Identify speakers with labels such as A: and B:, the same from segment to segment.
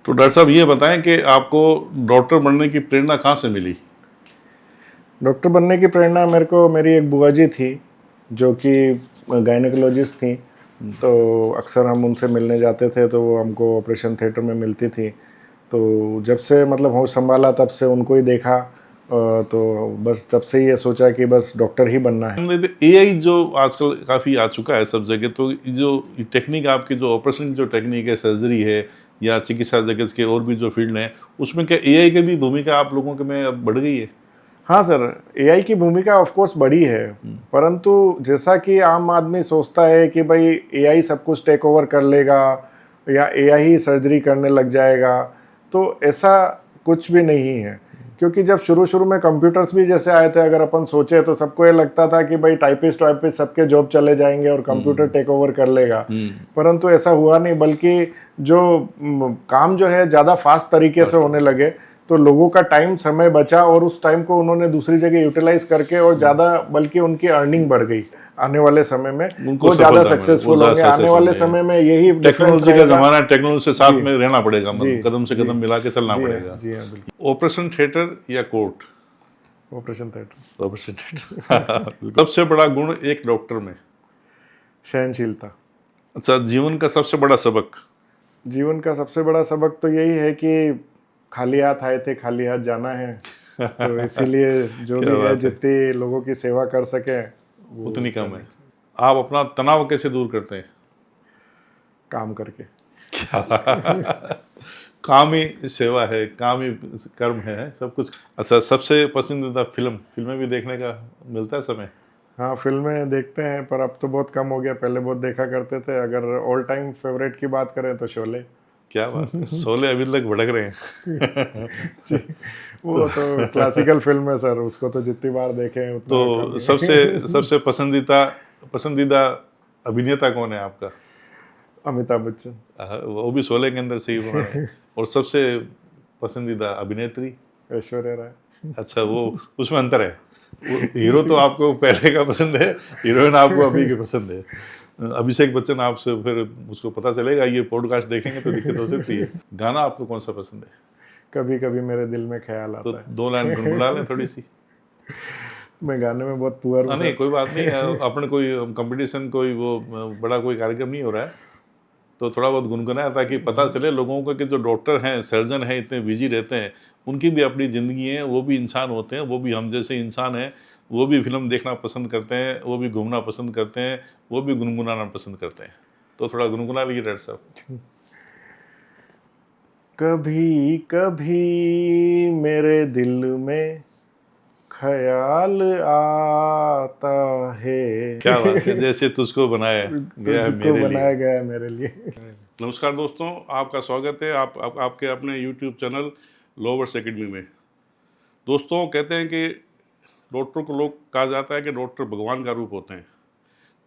A: तो डॉक्टर साहब ये बताएं कि आपको डॉक्टर बनने की प्रेरणा कहाँ से मिली?
B: डॉक्टर बनने की प्रेरणा मेरे को मेरी एक बुआ जी थी जो कि गायनेकोलॉजिस्ट थी। तो अक्सर हम उनसे मिलने जाते थे तो वो हमको ऑपरेशन थिएटर में मिलती थी। तो जब से मतलब होश संभाला तब से उनको ही देखा। तो बस तब से ये सोचा कि बस डॉक्टर ही बनना है।
A: एआई जो आजकल काफ़ी आ चुका है सब जगह, तो जो टेक्निक आपकी जो ऑपरेशन की जो टेक्निक है, सर्जरी है या चिकित्सा जगत के और भी जो फील्ड हैं, उसमें क्या एआई की भी भूमिका आप लोगों के में अब बढ़ गई है?
B: हाँ सर, एआई की भूमिका ऑफ कोर्स बड़ी है, परंतु जैसा कि आम आदमी सोचता है कि भाई एआई सब कुछ टेक ओवर कर लेगा या एआई ही सर्जरी करने लग जाएगा, तो ऐसा कुछ भी नहीं है। क्योंकि जब शुरू शुरू में कंप्यूटर्स भी जैसे आए थे, अगर अपन सोचे तो सबको ये लगता था कि भाई टाइपिस्ट वाइपिस्ट सबके जॉब चले जाएंगे और कंप्यूटर टेक ओवर कर लेगा, परंतु ऐसा हुआ नहीं, बल्कि जो काम जो है ज़्यादा फास्ट तरीके से होने लगे, तो लोगों का टाइम समय बचा और उस टाइम को उन्होंने दूसरी जगह यूटिलाइज करके और ज़्यादा बल्कि उनकी अर्निंग बढ़ गई। आने वाले समय में
A: उनको
B: वो ज़्यादा
A: सफलता मिले, वो
B: सक्सेसफुल
A: ज़्यादा
B: होंगे। आने
A: सक्सेसफुल
B: वाले
A: होंगे।
B: समय में यही डिफरेंस
A: टेक्नोलॉजी का
B: रहेगा।
A: ज़माना है, टेक्नोलॉजी से साथ
B: जी
A: में रहना पड़ेगा,
B: जी
A: मतलब कदम से
B: जी
A: कदम मिला के चलना
B: जी
A: पड़ेगा।
B: जी हाँ बिल्कुल।
A: ऑपरेशन थिएटर या court?
B: Operation theatre.
A: Operation theatre. सबसे बड़ा गुण एक डॉक्टर में?
B: सहनशीलता।
A: अच्छा, जीवन का सबसे बड़ा सबक?
B: जीवन का सबसे बड़ा सबक तो यही है कि खाली हाथ आए थे, खाली हाथ जाना है। तो इसीलिए जो
A: क्या
B: भी है,
A: बात है,
B: जितनी लोगों की सेवा कर सके वो
A: उतनी कम
B: करनी
A: है।
B: चाहिए,
A: आप अपना तनाव कैसे दूर करते हैं?
B: काम करके।
A: काम ही सेवा है, काम ही कर्म है, सब कुछ। अच्छा, सबसे पसंदीदा फिल्म? फिल्में भी देखने का मिलता है समय?
B: हाँ, फिल्में देखते हैं पर अब तो बहुत कम हो गया, पहले बहुत देखा करते थे। अगर ऑल टाइम फेवरेट की बात करें तो शोले।
A: क्या बात है, शोले अभी तक भड़क रहे हैं।
B: जी,
A: तो
B: वो तो क्लासिकल फिल्म है सर, उसको तो जितनी बार देखें उतना कम
A: तो
B: ही
A: सबसे
B: है।
A: सबसे पसंदीदा पसंदीदा अभिनेता कौन है आपका?
B: अमिताभ बच्चन।
A: वो भी शोले के अंदर से ही उन्होंने। और सबसे पसंदीदा अभिनेत्री?
B: ऐश्वर्या राय।
A: अच्छा, वो उसमें अंतर है। वो हीरो तो आपको पहले का पसंद है, हीरोइन आपको अभी की पसंद है। अभिषेक बच्चन आपसे फिर उसको पता चलेगा, ये पॉडकास्ट देखेंगे तो दिक्कत हो सकती है। गाना आपको कौन सा पसंद है?
B: कभी कभी मेरे दिल में ख्याल
A: तो
B: आता है।
A: 2 लाइन गुनगुना लें थोड़ी सी।
B: मैं गाने में बहुत पुअर हूँ
A: नहीं,
B: सर।
A: कोई बात नहीं। अपन कोई कंपटीशन, कोई वो बड़ा कोई कार्यक्रम नहीं हो रहा है, तो थोड़ा बहुत गुनगुनाया ताकि पता चले लोगों को कि जो डॉक्टर हैं, सर्जन हैं, इतने बिजी रहते हैं, उनकी भी अपनी ज़िंदगी है, वो भी इंसान होते हैं, वो भी हम जैसे इंसान हैं, वो भी फिल्म देखना पसंद करते हैं, वो भी घूमना पसंद करते हैं, वो भी गुनगुनाना पसंद करते हैं। तो थोड़ा गुनगुना लीजिए डॉक्टर साहब।
B: कभी कभी मेरे दिल में ख्याल आता है।
A: क्या बात है, जैसे तुझको बनाया गया है
B: तुझको
A: मेरे लिए।
B: बनाया गया है मेरे लिए।
A: नमस्कार दोस्तों, आपका स्वागत है आपके अपने यूट्यूब चैनल लोवर्स एकेडमी में। दोस्तों, कहते हैं कि डॉक्टर को लोग कहा जाता है कि डॉक्टर भगवान का रूप होते हैं।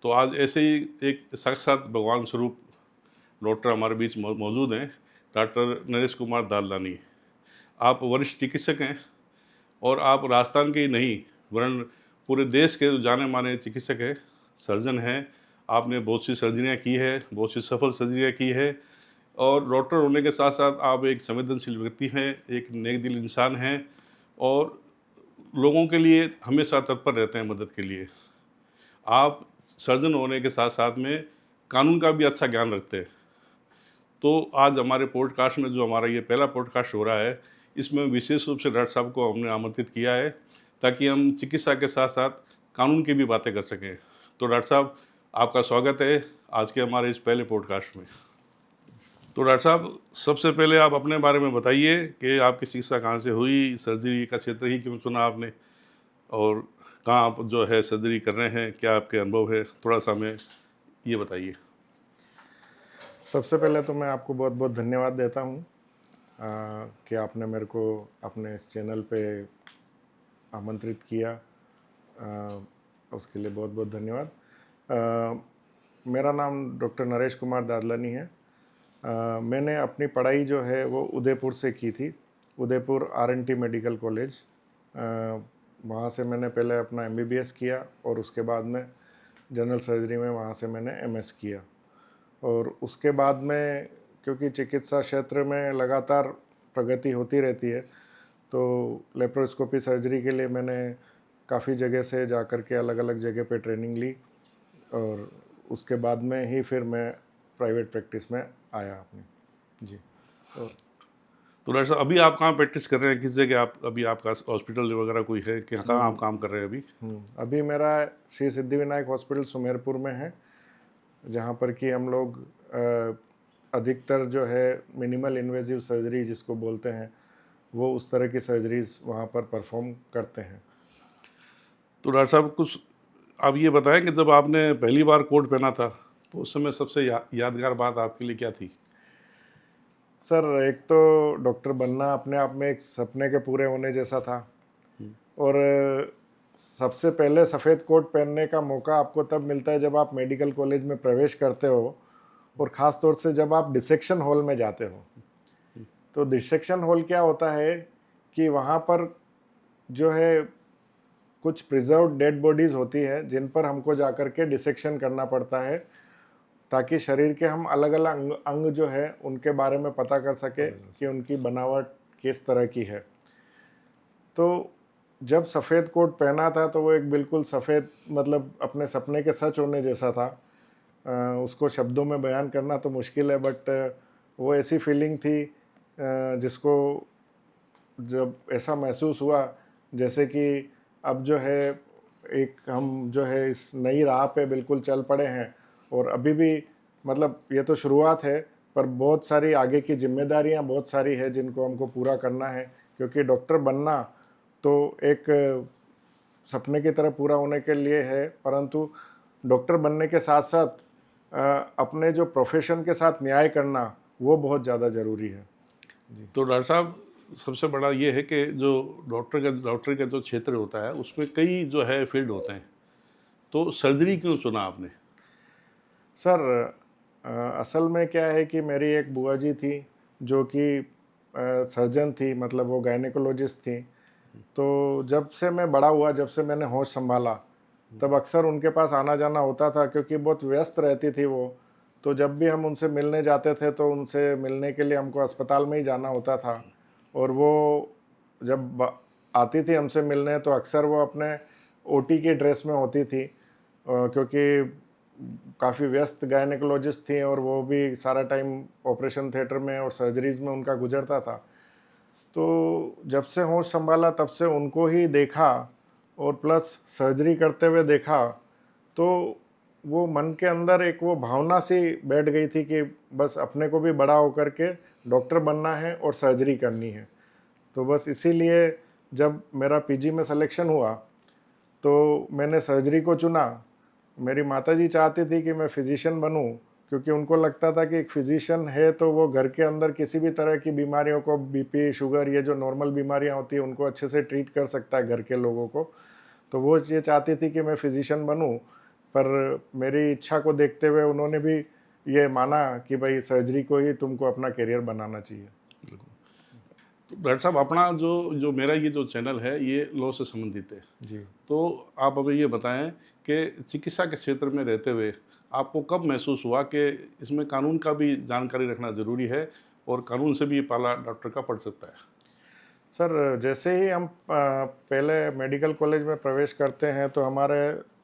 A: तो आज ऐसे ही एक साक्षात भगवान स्वरूप डॉक्टर हमारे बीच मौजूद हैं, डॉक्टर नरेश कुमार दादलानी। आप वरिष्ठ चिकित्सक हैं और आप राजस्थान के ही नहीं वरन पूरे देश के जो जाने माने चिकित्सक हैं, सर्जन हैं। आपने बहुत सी सर्जरियाँ की है, बहुत सी सफल सर्जरियाँ की है, और डॉक्टर होने के साथ साथ आप एक संवेदनशील व्यक्ति हैं, एक नेक दिल इंसान हैं, और लोगों के लिए हमेशा तत्पर रहते हैं मदद के लिए। आप सर्जन होने के साथ साथ में कानून का भी अच्छा ज्ञान रखते हैं। तो आज हमारे पॉडकास्ट में, जो हमारा ये पहला पॉडकास्ट हो रहा है, इसमें विशेष रूप से डॉक्टर साहब को हमने आमंत्रित किया है ताकि हम चिकित्सा के साथ साथ कानून की भी बातें कर सकें। तो डॉक्टर साहब, आपका स्वागत है आज के हमारे इस पहले पॉडकास्ट में। तो डॉक्टर साहब, सबसे पहले आप अपने बारे में बताइए कि आपकी चिकित्सा कहाँ से हुई, सर्जरी का क्षेत्र ही क्यों चुना आपने, और कहाँ आप जो है सर्जरी कर रहे हैं, क्या आपके अनुभव है, थोड़ा सा हमें ये बताइए।
B: सबसे पहले तो मैं आपको बहुत बहुत धन्यवाद देता हूँ कि आपने मेरे को अपने इस चैनल पे आमंत्रित किया। उसके लिए बहुत बहुत धन्यवाद। मेरा नाम डॉक्टर नरेश कुमार दादलानी है। मैंने अपनी पढ़ाई जो है वो उदयपुर से की थी, उदयपुर आर.एन.टी. Medical college. वहाँ से मैंने पहले अपना एमबीबीएस किया और उसके बाद में जनरल सर्जरी में वहाँ से मैंने एमएस किया। और उसके बाद में क्योंकि चिकित्सा क्षेत्र में लगातार प्रगति होती रहती है, तो लेप्रोस्कोपी सर्जरी के लिए मैंने काफ़ी जगह से जा कर के अलग अलग जगह पे ट्रेनिंग ली, और उसके बाद में ही फिर मैं प्राइवेट प्रैक्टिस में आया अपनी। जी।
A: तो डॉक्टर साहब अभी आप कहाँ प्रैक्टिस कर रहे हैं, किस जगह आप अभी, आपका हॉस्पिटल वगैरह कोई है कि कहाँ आप काम कर रहे हैं अभी?
B: अभी मेरा श्री सिद्धिविनायक हॉस्पिटल सुमेरपुर में है, जहाँ पर कि हम लोग अधिकतर जो है मिनिमल इन्वेजिव सर्जरी जिसको बोलते हैं, वो उस तरह की सर्जरीज वहाँ पर परफॉर्म करते हैं।
A: तो डॉक्टर साहब कुछ आप ये बताएं कि जब आपने पहली बार कोट पहना था तो उस समय सबसे यादगार बात आपके लिए क्या थी?
B: सर, एक तो डॉक्टर बनना अपने आप में एक सपने के पूरे होने जैसा था, और सबसे पहले सफ़ेद कोट पहनने का मौका आपको तब मिलता है जब आप मेडिकल कॉलेज में प्रवेश करते हो, और ख़ास तौर से जब आप डिसेक्शन हॉल में जाते हो। तो डिसेक्शन हॉल क्या होता है कि वहाँ पर जो है कुछ प्रिजर्व्ड डेड बॉडीज़ होती है जिन पर हमको जा कर के डिसेक्शन करना पड़ता है, ताकि शरीर के हम अलग अलग अंग जो है उनके बारे में पता कर सके कि उनकी बनावट किस तरह की है। तो जब सफ़ेद कोट पहना था तो वो एक बिल्कुल सफ़ेद, मतलब अपने सपने के सच होने जैसा था। उसको शब्दों में बयान करना तो मुश्किल है, बट वो ऐसी फीलिंग थी जिसको जब ऐसा महसूस हुआ जैसे कि अब जो है एक हम जो है इस नई राह पे बिल्कुल चल पड़े हैं, और अभी भी मतलब ये तो शुरुआत है, पर बहुत सारी आगे की जिम्मेदारियां बहुत सारी है जिनको हमको पूरा करना है, क्योंकि डॉक्टर बनना तो एक सपने की तरह पूरा होने के लिए है, परंतु डॉक्टर बनने के साथ साथ अपने जो प्रोफेशन के साथ न्याय करना वो बहुत ज़्यादा ज़रूरी है।
A: तो डॉक्टर साहब सबसे बड़ा ये है कि जो डॉक्टर का जो क्षेत्र होता है उसमें कई जो है फील्ड होते हैं, तो सर्जरी क्यों चुना आपने?
B: सर, असल में क्या है कि मेरी एक बुआ जी थी जो कि सर्जन थी, मतलब वो गायनेकोलॉजिस्ट थी। तो जब से मैं बड़ा हुआ, जब से मैंने होश संभाला, तब अक्सर उनके पास आना जाना होता था, क्योंकि बहुत व्यस्त रहती थी वो। तो जब भी हम उनसे मिलने जाते थे तो उनसे मिलने के लिए हमको अस्पताल में ही जाना होता था, और वो जब आती थी हमसे मिलने तो अक्सर वो अपने ओटी की ड्रेस में होती थी, क्योंकि काफ़ी व्यस्त गायनेकोलॉजिस्ट थी और वो भी सारा टाइम ऑपरेशन थिएटर में और सर्जरीज़ में उनका गुजरता था। तो जब से होश संभाला तब से उनको ही देखा, और प्लस सर्जरी करते हुए देखा, तो वो मन के अंदर एक वो भावना सी बैठ गई थी कि बस अपने को भी बड़ा होकर के डॉक्टर बनना है और सर्जरी करनी है। तो बस इसीलिए जब मेरा पीजी में सिलेक्शन हुआ तो मैंने सर्जरी को चुना। मेरी माताजी चाहती थी कि मैं फिजिशियन बनूं, क्योंकि उनको लगता था कि एक फिजिशियन है तो वो घर के अंदर किसी भी तरह की बीमारियों को, बीपी, शुगर, ये जो नॉर्मल बीमारियां होती हैं उनको अच्छे से ट्रीट कर सकता है घर के लोगों को। तो वो ये चाहती थी कि मैं फिजिशियन बनूं, पर मेरी इच्छा को देखते हुए उन्होंने भी ये माना कि भाई सर्जरी को ही तुमको अपना करियर बनाना चाहिए।
A: तो डॉक्टर साहब अपना जो जो मेरा ये जो चैनल है ये लॉ से संबंधित है,
B: जी।
A: तो आप अभी ये बताएं कि चिकित्सा के क्षेत्र में रहते हुए आपको कब महसूस हुआ कि इसमें कानून का भी जानकारी रखना ज़रूरी है और कानून से भी पाला डॉक्टर का पड़ सकता है?
B: सर, जैसे ही हम पहले मेडिकल कॉलेज में प्रवेश करते हैं तो हमारे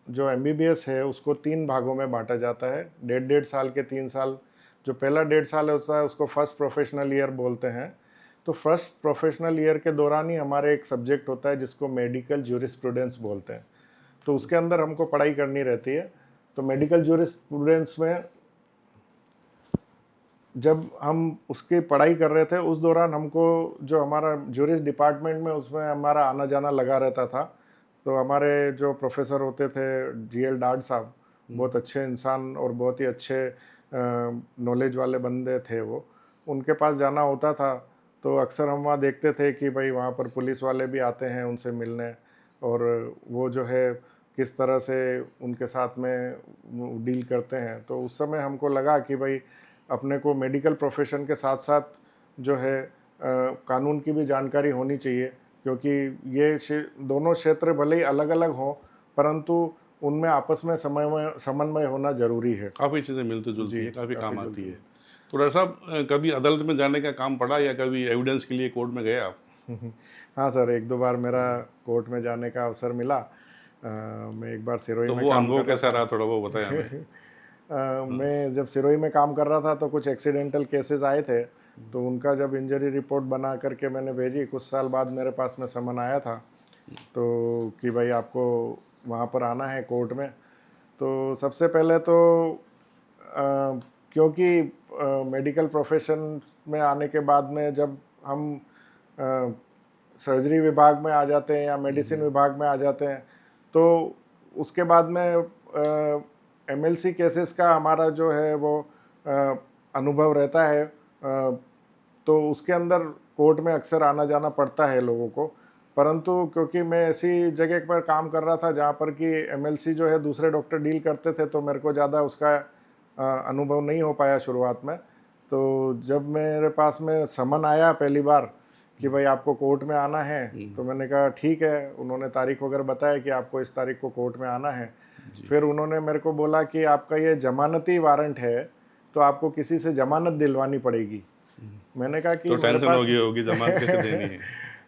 B: जो एमबीबीएस है उसको 3 भागों में बांटा जाता है। डेढ़ साल के 3 साल, जो पहला 1.5 साल होता है उसको फर्स्ट प्रोफेशनल ईयर बोलते हैं। तो फर्स्ट प्रोफेशनल ईयर के दौरान ही हमारे एक सब्जेक्ट होता है जिसको मेडिकल ज्यूरिस्प्रूडेंस बोलते हैं। तो उसके अंदर हमको पढ़ाई करनी रहती है। तो मेडिकल ज्यूरिस्प्रूडेंस में जब हम उसकी पढ़ाई कर रहे थे उस दौरान हमको जो हमारा ज्यूरिस डिपार्टमेंट में उसमें हमारा आना जाना लगा रहता था। तो हमारे जो प्रोफेसर होते थे जीएल डाड साहब, बहुत अच्छे इंसान और बहुत ही अच्छे नॉलेज वाले बंदे थे वो, उनके पास जाना होता था। तो अक्सर हम वहाँ देखते थे कि भाई वहाँ पर पुलिस वाले भी आते हैं उनसे मिलने, और वो जो है किस तरह से उनके साथ में डील करते हैं। तो उस समय हमको लगा कि भाई अपने को मेडिकल प्रोफेशन के साथ साथ जो है कानून की भी जानकारी होनी चाहिए, क्योंकि ये दोनों क्षेत्र भले ही अलग अलग हों परंतु उनमें आपस में समन्वय होना ज़रूरी है।
A: काफ़ी चीज़ें मिलती जुलती
B: जी,
A: हैं, काफ़ी काम
B: काफ़ी
A: आती
B: जल्दी।
A: है। तो डॉक्टर साहब कभी अदालत में जाने का काम पड़ा या कभी एविडेंस के लिए कोर्ट में गए आप?
B: हाँ सर, एक दो बार मेरा कोर्ट में जाने का अवसर मिला। मैं एक बार सिरोही
A: तो
B: में
A: वो
B: काम
A: अनुभव
B: कर रहा
A: कैसा
B: था।
A: रहा, थोड़ा वो बताएं हमें।
B: मैं जब सिरोही में काम कर रहा था तो कुछ एक्सीडेंटल केसेस आए थे, तो उनका जब इंजरी रिपोर्ट बना करके मैंने भेजी, कुछ साल बाद मेरे पास में समन आया था तो कि भाई आपको वहाँ पर आना है कोर्ट में। तो सबसे पहले तो क्योंकि मेडिकल प्रोफेशन में आने के बाद में जब हम सर्जरी विभाग में आ जाते हैं या मेडिसिन विभाग में आ जाते हैं, तो उसके बाद में एमएलसी केसेस का हमारा जो है वो अनुभव रहता है। तो उसके अंदर कोर्ट में अक्सर आना जाना पड़ता है लोगों को, परंतु क्योंकि मैं ऐसी जगह पर काम कर रहा था जहाँ पर कि एमएलसी जो है दूसरे डॉक्टर डील करते थे, तो मेरे को ज़्यादा उसका अनुभव नहीं हो पाया शुरुआत में। तो जब मेरे पास में समन आया पहली बार कि भाई आपको कोर्ट में आना है, तो मैंने कहा ठीक है। उन्होंने तारीख वगैरह बताया कि आपको इस तारीख को कोर्ट में आना है। फिर उन्होंने मेरे को बोला कि आपका ये जमानती वारंट है, तो आपको किसी से जमानत दिलवानी पड़ेगी। मैंने कहा कि
A: तो
B: मेरे
A: टेंशन
B: पास
A: होगी होगी जमानत कैसे देनी है।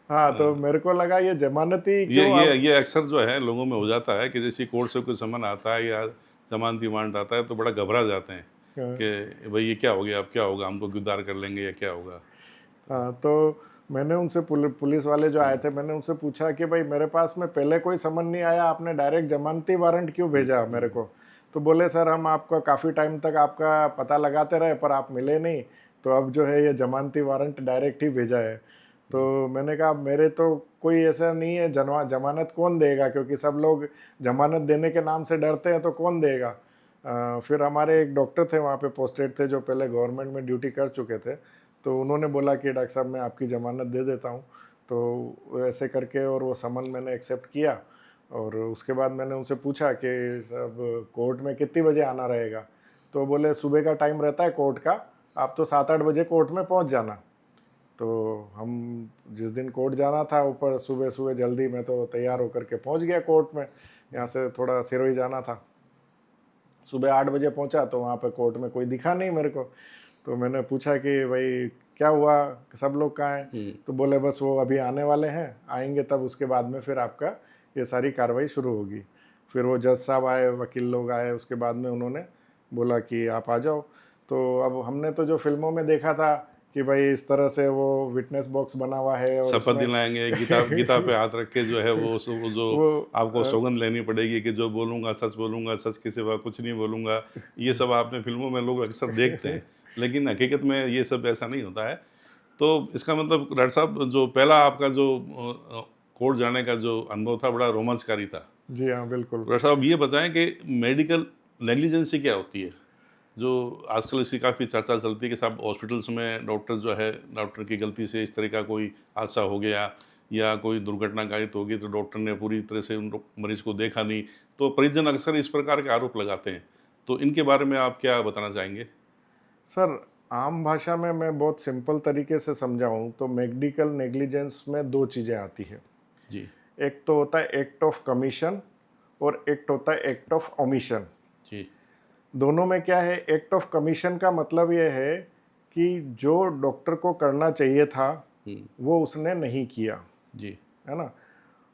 B: हाँ, तो मेरे को लगा ये जमानती
A: ये
B: क्यों
A: ये
B: अब।
A: ये अक्सर जो है लोगों में हो जाता है कि जैसे कोर्ट से कोई समन आता है या जमानती वारंट आता है तो बड़ा घबरा जाते हैं
B: हाँ,
A: कि भाई ये क्या हो गया, अब क्या होगा, हमको गिरफ्तार कर लेंगे या क्या होगा।
B: हाँ, तो मैंने उनसे पुलिस वाले जो आए थे, मैंने उनसे पूछा कि भाई मेरे पास में पहले कोई समन नहीं आया, आपने डायरेक्ट जमानती वारंट क्यों भेजा मेरे को। तो बोले सर हम आपका काफ़ी टाइम तक आपका पता लगाते रहे पर आप मिले नहीं, तो अब जो है ये जमानती वारंट डायरेक्ट ही भेजा है। तो मैंने कहा मेरे तो कोई ऐसा नहीं है, जमानत कौन देगा, क्योंकि सब लोग जमानत देने के नाम से डरते हैं, तो कौन देगा। फिर हमारे एक डॉक्टर थे वहाँ पे पोस्टेड थे जो पहले गवर्नमेंट में ड्यूटी कर चुके थे, तो उन्होंने बोला कि डॉक्टर साहब मैं आपकी ज़मानत दे देता हूँ। तो ऐसे करके और वो समन मैंने एक्सेप्ट किया। और उसके बाद मैंने उनसे पूछा कि सब कोर्ट में कितनी बजे आना रहेगा। तो बोले सुबह का टाइम रहता है कोर्ट का, आप तो 7-8 बजे कोर्ट में पहुँच जाना। तो हम जिस दिन कोर्ट जाना था, ऊपर सुबह सुबह जल्दी मैं तो तैयार होकर के पहुँच गया कोर्ट में। यहाँ से थोड़ा सिरोही जाना था। सुबह 8 बजे पहुँचा तो वहाँ पे कोर्ट में कोई दिखा नहीं मेरे को। तो मैंने पूछा कि भाई क्या हुआ, सब लोग कहाँ हैं। तो बोले बस वो अभी आने वाले हैं, आएंगे तब उसके बाद में फिर आपका ये सारी कार्रवाई शुरू होगी। फिर वो जज साहब आए, वकील लोग आए, उसके बाद में उन्होंने बोला कि आप आ जाओ। तो अब हमने तो जो फिल्मों में देखा था कि भाई इस तरह से वो विटनेस बॉक्स बना हुआ है और
A: शपथ
B: उसमें
A: दिलाएंगे, गीता गीता पे हाथ रख के जो है वो वो जो
B: वो
A: आपको सौगंध लेनी पड़ेगी कि जो बोलूँगा सच के सिवा कुछ नहीं बोलूँगा। ये सब आपने फिल्मों में लोग अक्सर देखते हैं, लेकिन हकीकत में ये सब ऐसा नहीं होता है। तो इसका मतलब डॉक्टर साहब जो पहला आपका जो कोर्ट जाने का जो अनुभव था बड़ा रोमांचकारी था।
B: जी हाँ, बिल्कुल।
A: डॉक्टर साहब ये बताएं कि मेडिकल नेग्लिजेंसी क्या होती है, जो आजकल इसकी काफ़ी चर्चा चलती है कि साहब हॉस्पिटल्स में डॉक्टर की गलती से इस तरह का कोई हादसा हो गया या कोई दुर्घटना घटित होगी तो डॉक्टर ने पूरी तरह से उन मरीज को देखा नहीं, तो परिजन अक्सर इस प्रकार के आरोप लगाते हैं। तो इनके बारे में आप क्या बताना चाहेंगे?
B: सर, आम भाषा में मैं बहुत सिंपल तरीके से समझाऊं तो मेडिकल नेग्लिजेंस में दो चीज़ें आती है।
A: जी।
B: एक तो होता है एक्ट ऑफ कमीशन और एक होता है एक्ट ऑफ ओमिशन।
A: जी।
B: दोनों में क्या है, एक्ट ऑफ कमीशन का मतलब ये है कि जो डॉक्टर को करना चाहिए था वो उसने नहीं किया,
A: जी।
B: है ना।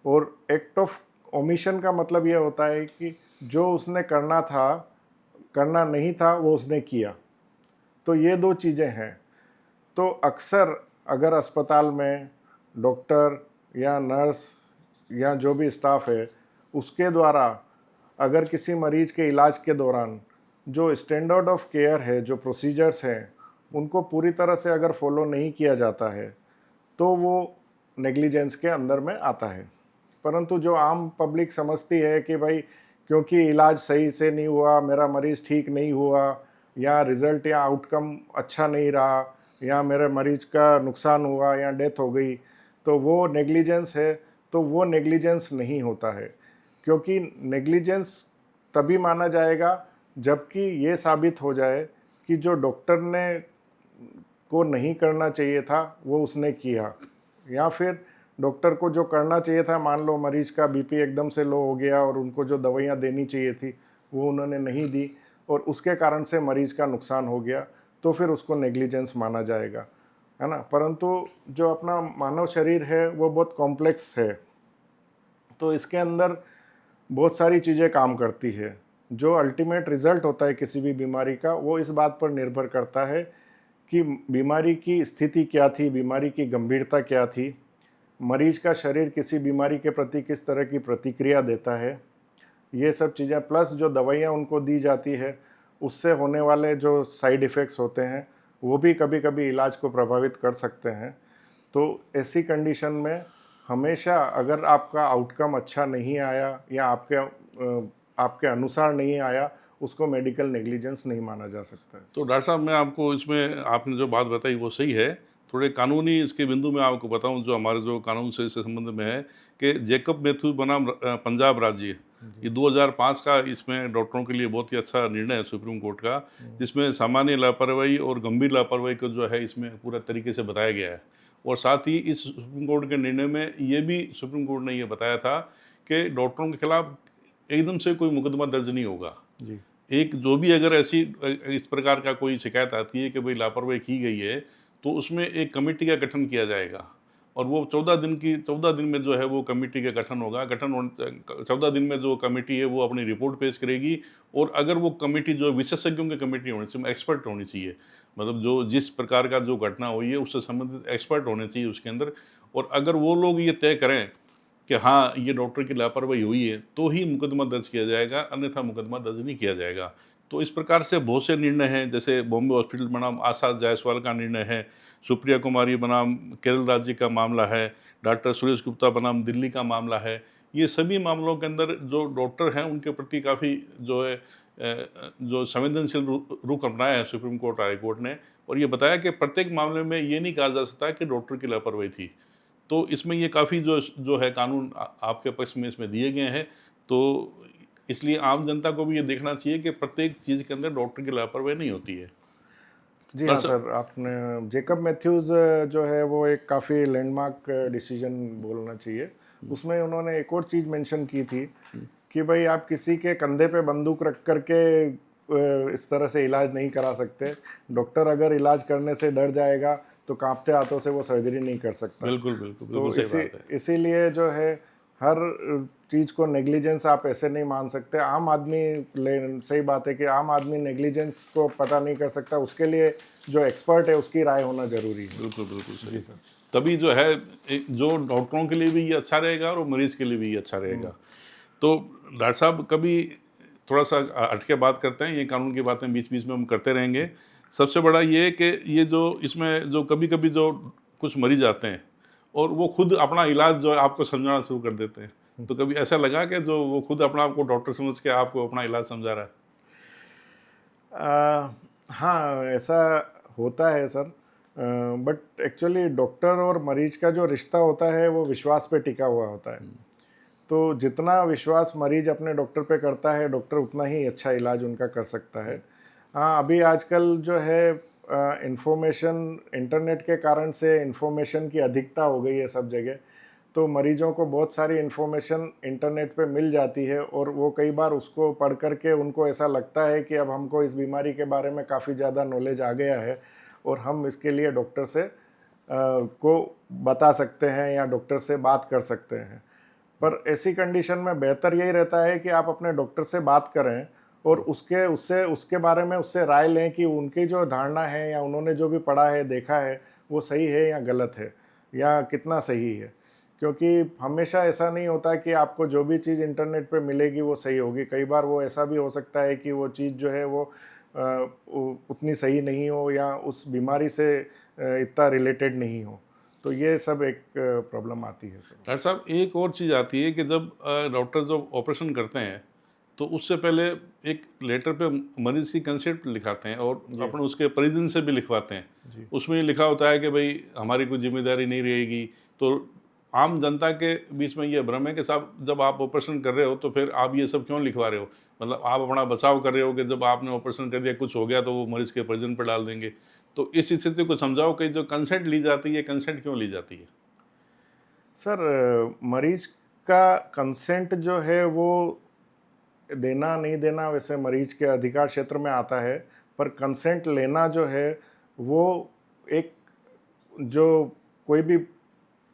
B: और एक्ट ऑफ ओमिशन का मतलब ये होता है कि जो उसने करना नहीं था वो उसने किया। तो ये दो चीज़ें हैं। तो अक्सर अगर अस्पताल में डॉक्टर या नर्स या जो भी स्टाफ है उसके द्वारा अगर किसी मरीज के इलाज के दौरान जो स्टैंडर्ड ऑफ केयर है, जो प्रोसीजर्स हैं, उनको पूरी तरह से अगर फॉलो नहीं किया जाता है तो वो नेग्लिजेंस के अंदर में आता है। परंतु जो आम पब्लिक समझती है कि भाई क्योंकि इलाज सही से नहीं हुआ, मेरा मरीज़ ठीक नहीं हुआ, या रिज़ल्ट या आउटकम अच्छा नहीं रहा, या मेरे मरीज का नुकसान हुआ या डेथ हो गई, तो वो नेग्लिजेंस है। तो वो नेग्लिजेंस नहीं होता है, क्योंकि नेग्लिजेंस तभी माना जाएगा जबकि ये साबित हो जाए कि जो डॉक्टर ने को नहीं करना चाहिए था वो उसने किया, या फिर डॉक्टर को जो करना चाहिए था, मान लो मरीज का बीपी एकदम से लो हो गया और उनको जो दवाइयाँ देनी चाहिए थी वो उन्होंने नहीं दी और उसके कारण से मरीज का नुकसान हो गया, तो फिर उसको नेग्लिजेंस माना जाएगा, है ना। परंतु जो अपना मानव शरीर है वो बहुत कॉम्प्लेक्स है, तो इसके अंदर बहुत सारी चीज़ें काम करती है। जो अल्टीमेट रिजल्ट होता है किसी भी बीमारी का, वो इस बात पर निर्भर करता है कि बीमारी की स्थिति क्या थी, बीमारी की गंभीरता क्या थी, मरीज का शरीर किसी बीमारी के प्रति किस तरह की प्रतिक्रिया देता है, ये सब चीज़ें, प्लस जो दवाइयाँ उनको दी जाती है उससे होने वाले जो साइड इफ़ेक्ट्स होते हैं वो भी कभी कभी इलाज को प्रभावित कर सकते हैं। तो ऐसी कंडीशन में हमेशा अगर आपका आउटकम अच्छा नहीं आया या आपके अनुसार नहीं आया, उसको मेडिकल नेग्लिजेंस नहीं माना जा सकता है।
A: तो डॉक्टर साहब, मैं आपको इसमें आपने जो बात बताई वो सही है। थोड़े कानूनी इसके बिंदु में आपको बताऊं, जो हमारे जो कानून से इससे संबंध में है, कि जैकब मैथ्यू बनाम पंजाब राज्य, ये 2005 का इसमें डॉक्टरों के लिए बहुत ही अच्छा निर्णय है सुप्रीम कोर्ट का, जिसमें सामान्य लापरवाही और गंभीर लापरवाही को जो है इसमें पूरा तरीके से बताया गया है। और साथ ही इस सुप्रीम कोर्ट के निर्णय में ये भी सुप्रीम कोर्ट ने ये बताया था कि डॉक्टरों के खिलाफ एकदम से कोई मुकदमा दर्ज नहीं होगा।
B: जी।
A: एक जो भी अगर ऐसी इस प्रकार का कोई शिकायत आती है कि भाई लापरवाही की गई है, तो उसमें एक कमेटी का गठन किया जाएगा, और वो 14 दिन में जो है वो कमेटी का गठन होगा। 14 दिन में जो कमेटी है वो अपनी रिपोर्ट पेश करेगी, और अगर वो कमेटी जो विशेषज्ञों की कमेटी होनी चाहिए, एक्सपर्ट होनी चाहिए, मतलब जो जिस प्रकार का जो घटना हुई है उससे संबंधित एक्सपर्ट होने चाहिए उसके अंदर। और अगर वो लोग ये तय करें कि हाँ ये डॉक्टर की लापरवाही हुई है, तो ही मुकदमा दर्ज किया जाएगा, अन्यथा मुकदमा दर्ज नहीं किया जाएगा। तो इस प्रकार से बहुत से निर्णय हैं, जैसे बॉम्बे हॉस्पिटल बनाम आशा जायसवाल का निर्णय है, सुप्रिया कुमारी बनाम केरल राज्य का मामला है, डॉक्टर सुरेश गुप्ता बनाम दिल्ली का मामला है। ये सभी मामलों के अंदर जो डॉक्टर हैं उनके प्रति काफ़ी जो है जो संवेदनशील रुख अपनाया है सुप्रीम कोर्ट, हाई कोर्ट ने, और ये बताया कि प्रत्येक मामले में ये नहीं कहा जा सकता कि डॉक्टर की लापरवाही थी। तो इसमें ये काफ़ी जो जो है कानून आपके पक्ष में इसमें दिए गए हैं। तो इसलिए आम जनता को भी ये देखना चाहिए कि प्रत्येक चीज़ के अंदर डॉक्टर की लापरवाही नहीं होती है।
B: जी हाँ
A: दरअसल
B: सर, आपने जेकब मैथ्यूज़ जो है वो एक काफ़ी लैंडमार्क डिसीजन बोलना चाहिए। उसमें उन्होंने एक और चीज़ मेंशन की थी कि भाई आप किसी के कंधे पे बंदूक रख करके इस तरह से इलाज नहीं करा सकते। डॉक्टर अगर इलाज करने से डर जाएगा तो कांपते हाथों से वो सर्जरी नहीं कर सकता।
A: बिल्कुल, बिल्कुल, बिल्कुल
B: तो
A: सही बात है।
B: इसीलिए जो है हर चीज़ को नेग्लिजेंस आप ऐसे नहीं मान सकते। आम आदमी सही बात है कि आम आदमी नेग्लिजेंस को पता नहीं कर सकता, उसके लिए जो एक्सपर्ट है उसकी राय होना ज़रूरी है।
A: बिल्कुल, बिल्कुल सही।
B: जी सर।
A: तभी जो है जो डॉक्टरों के लिए भी ये अच्छा रहेगा और मरीज़ के लिए भी ये अच्छा रहेगा। तो डॉक्टर साहब, कभी थोड़ा-सा हट के बात करते हैं, ये कानून की बातें बीच-बीच में हम करते रहेंगे। सबसे बड़ा ये है कि ये जो इसमें जो कभी-कभी जो कुछ मरीज़ आते हैं और वो खुद अपना इलाज जो है आपको समझाना शुरू कर देते हैं। तो कभी ऐसा लगा कि जो वो खुद अपना आप को डॉक्टर समझ के आपको अपना इलाज समझा रहा है?
B: हाँ, ऐसा होता है सर। बट एक्चुअली डॉक्टर और मरीज का जो रिश्ता होता है वो विश्वास पे टिका हुआ होता है। तो जितना विश्वास मरीज अपने डॉक्टर पे करता है, डॉक्टर उतना ही अच्छा इलाज उनका कर सकता है। हाँ, अभी आजकल जो है इंफॉर्मेशन, इंटरनेट के कारण से इंफॉर्मेशन की अधिकता हो गई है सब जगह। तो मरीजों को बहुत सारी इन्फॉर्मेशन इंटरनेट पे मिल जाती है और वो कई बार उसको पढ़ कर के उनको ऐसा लगता है कि अब हमको इस बीमारी के बारे में काफ़ी ज़्यादा नॉलेज आ गया है और हम इसके लिए डॉक्टर से को बता सकते हैं या डॉक्टर से बात कर सकते हैं। पर ऐसी कंडीशन में बेहतर यही रहता है कि आप अपने डॉक्टर से बात करें और उसके बारे में उससे राय लें कि उनकी जो धारणा है या उन्होंने जो भी पढ़ा है, देखा है, वो सही है या गलत है या कितना सही है। क्योंकि हमेशा ऐसा नहीं होता कि आपको जो भी चीज़ इंटरनेट पे मिलेगी वो सही होगी। कई बार वो ऐसा भी हो सकता है कि वो चीज़ जो है वो उतनी सही नहीं हो या उस बीमारी से इतना रिलेटेड नहीं हो। तो ये सब एक प्रॉब्लम आती है सर।
A: डॉक्टर साहब, एक और चीज़ आती है कि जब डॉक्टर जब ऑपरेशन करते हैं, तो उससे पहले एक लेटर पे मरीज़ की कंसेंट लिखाते हैं और अपने उसके परिजन से भी लिखवाते हैं। उसमें ये लिखा होता है कि भाई हमारी कोई जिम्मेदारी नहीं रहेगी। तो आम जनता के बीच में ये भ्रम है कि साहब, जब आप ऑपरेशन कर रहे हो तो फिर आप ये सब क्यों लिखवा रहे हो? मतलब आप अपना बचाव कर रहे हो कि जब आपने ऑपरेशन कर दिया, कुछ हो गया तो वो मरीज़ के परिजन पर डाल देंगे। तो इस स्थिति को समझाओ कि जो कंसेंट ली जाती है, कंसेंट क्यों ली जाती है?
B: सर, मरीज का कंसेंट जो है वो देना नहीं देना वैसे मरीज के अधिकार क्षेत्र में आता है। पर कंसेंट लेना जो है वो एक जो कोई भी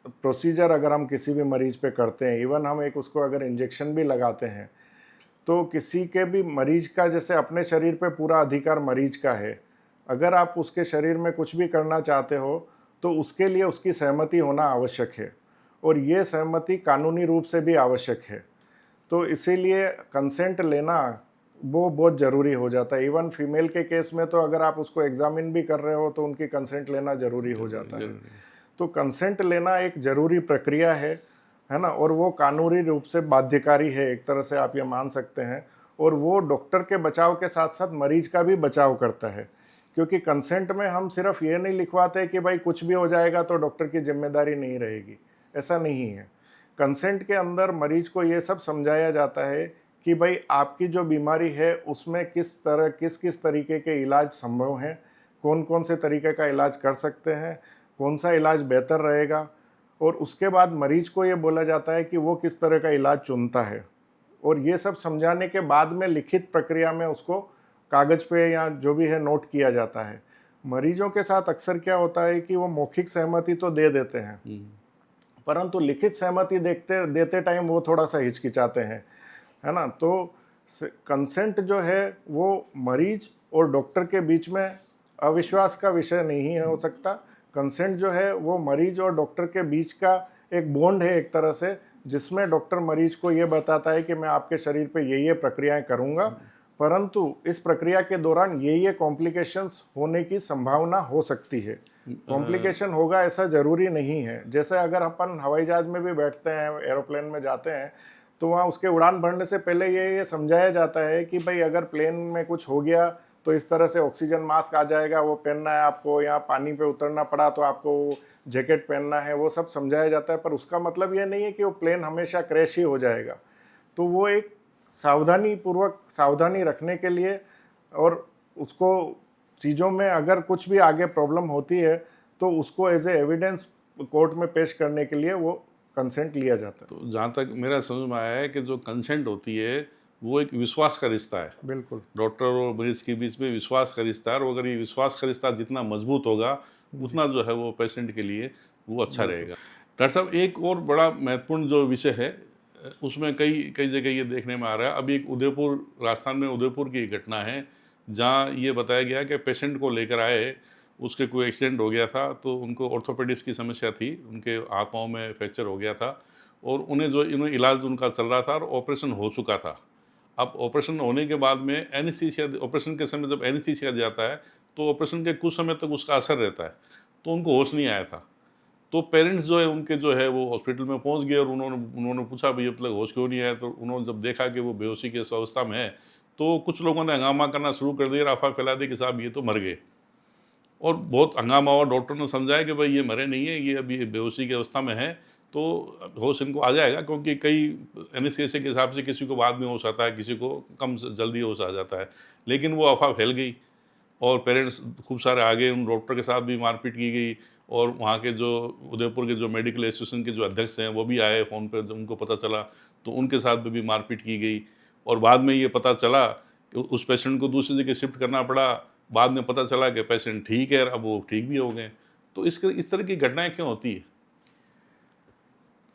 B: प्रोसीजर अगर हम किसी भी मरीज पे करते हैं, इवन हम एक उसको अगर इंजेक्शन भी लगाते हैं, तो किसी के भी मरीज का जैसे अपने शरीर पे पूरा अधिकार मरीज का है, अगर आप उसके शरीर में कुछ भी करना चाहते हो तो उसके लिए उसकी सहमति होना आवश्यक है, और ये सहमति कानूनी रूप से भी आवश्यक है। तो इसीलिए कंसेंट लेना वो बहुत ज़रूरी हो जाता है। इवन फीमेल के केस में तो अगर आप उसको एग्जामिन भी कर रहे हो तो उनकी कंसेंट लेना ज़रूरी हो जाता है। तो कंसेंट लेना एक ज़रूरी प्रक्रिया है ना, और वो कानूनी रूप से बाध्यकारी है, एक तरह से आप ये मान सकते हैं। और वो डॉक्टर के बचाव के साथ साथ मरीज का भी बचाव करता है, क्योंकि कंसेंट में हम सिर्फ ये नहीं लिखवाते कि भाई कुछ भी हो जाएगा तो डॉक्टर की जिम्मेदारी नहीं रहेगी, ऐसा नहीं है। कंसेंट के अंदर मरीज को ये सब समझाया जाता है कि भाई आपकी जो बीमारी है उसमें किस किस तरीके के इलाज संभव हैं, कौन कौन से तरीके का इलाज कर सकते हैं, कौन सा इलाज बेहतर रहेगा, और उसके बाद मरीज को ये बोला जाता है कि वो किस तरह का इलाज चुनता है। और ये सब समझाने के बाद में लिखित प्रक्रिया में उसको कागज़ पे या जो भी है नोट किया जाता है। मरीजों के साथ अक्सर क्या होता है कि वो मौखिक सहमति तो दे देते हैं, परंतु लिखित सहमति देते टाइम वो थोड़ा सा हिचकिचाते हैं, है ना। तो कंसेंट जो है वो मरीज और डॉक्टर के बीच में अविश्वास का विषय नहीं हो सकता। कंसेंट जो है वो मरीज और डॉक्टर के बीच का एक बॉन्ड है एक तरह से, जिसमें डॉक्टर मरीज को ये बताता है कि मैं आपके शरीर पे ये प्रक्रियाएं करूँगा, परंतु इस प्रक्रिया के दौरान ये कॉम्प्लिकेशंस होने की संभावना हो सकती है। कॉम्प्लिकेशन होगा ऐसा ज़रूरी नहीं है। जैसे अगर अपन हवाई जहाज़ में भी बैठते हैं, एरोप्लेन में जाते हैं, तो वहाँ उसके उड़ान भरने से पहले ये समझाया जाता है कि भाई अगर प्लेन में कुछ हो गया तो इस तरह से ऑक्सीजन मास्क आ जाएगा, वो पहनना है आपको, या पानी पे उतरना पड़ा तो आपको जैकेट पहनना है, वो सब समझाया जाता है। पर उसका मतलब ये नहीं है कि वो प्लेन हमेशा क्रैश ही हो जाएगा। तो वो एक सावधानी रखने के लिए, और उसको चीज़ों में अगर कुछ भी आगे प्रॉब्लम होती है तो उसको एज ए एविडेंस कोर्ट में पेश करने के लिए वो कंसेंट लिया जाता है।
A: तो जहाँ तक मेरा समझ में आया है कि जो कंसेंट होती है वो एक विश्वास का रिश्ता है,
B: बिल्कुल
A: डॉक्टर और मरीज के बीच में विश्वास का रिश्ता है, और अगर ये विश्वास का रिश्ता जितना मजबूत होगा उतना जो है वो पेशेंट के लिए वो अच्छा रहेगा। डॉक्टर साहब, एक और बड़ा महत्वपूर्ण जो विषय है उसमें कई कई जगह ये देखने में आ रहा है। अभी एक उदयपुर, राजस्थान में उदयपुर की घटना है जहाँ ये बताया गया कि पेशेंट को लेकर आए, उसके कोई एक्सीडेंट हो गया था, तो उनको ऑर्थोपेडिक्स की समस्या थी, उनके हाथ पाँव में फ्रैक्चर हो गया था, और उन्हें इलाज उनका चल रहा था और ऑपरेशन हो चुका था। अब ऑपरेशन होने के बाद में एनेस्थीसिया, ऑपरेशन के समय जब एनेस्थीसिया जाता है तो ऑपरेशन के कुछ समय तक उसका असर रहता है, तो उनको होश नहीं आया था। तो पेरेंट्स जो है उनके जो है वो हॉस्पिटल में पहुंच गए, और उन्होंने पूछा भाई अब तक होश क्यों नहीं आया। तो उन्होंने जब देखा कि वो बेहोशी की अवस्था में है, तो कुछ लोगों ने हंगामा करना शुरू कर दिया, अफवाह फैला दी कि साहब ये तो मर गए, और बहुत हंगामा हुआ। डॉक्टर ने समझाया कि भाई ये मरे नहीं है, ये अभी बेहोशी की अवस्था में है, तो होश इनको आ जाएगा, क्योंकि कई एनेस्थीसिया के हिसाब से किसी को बाद में होश आता है, किसी को कम जल्दी होश आ जाता है। लेकिन वो अफवाह फैल गई और पेरेंट्स खूब सारे आ गए, उन डॉक्टर के साथ भी मारपीट की गई, और वहाँ के जो उदयपुर के जो मेडिकल एसोसिएशन के जो अध्यक्ष हैं वो भी आए फ़ोन पर, जब उनको पता चला तो उनके साथ भी मारपीट की गई। और बाद में ये पता चला कि उस पेशेंट को दूसरी जगह शिफ्ट करना पड़ा। बाद में पता चला कि पेशेंट ठीक है, अब वो ठीक भी हो गए। तो इस तरह की घटनाएं क्यों होती है?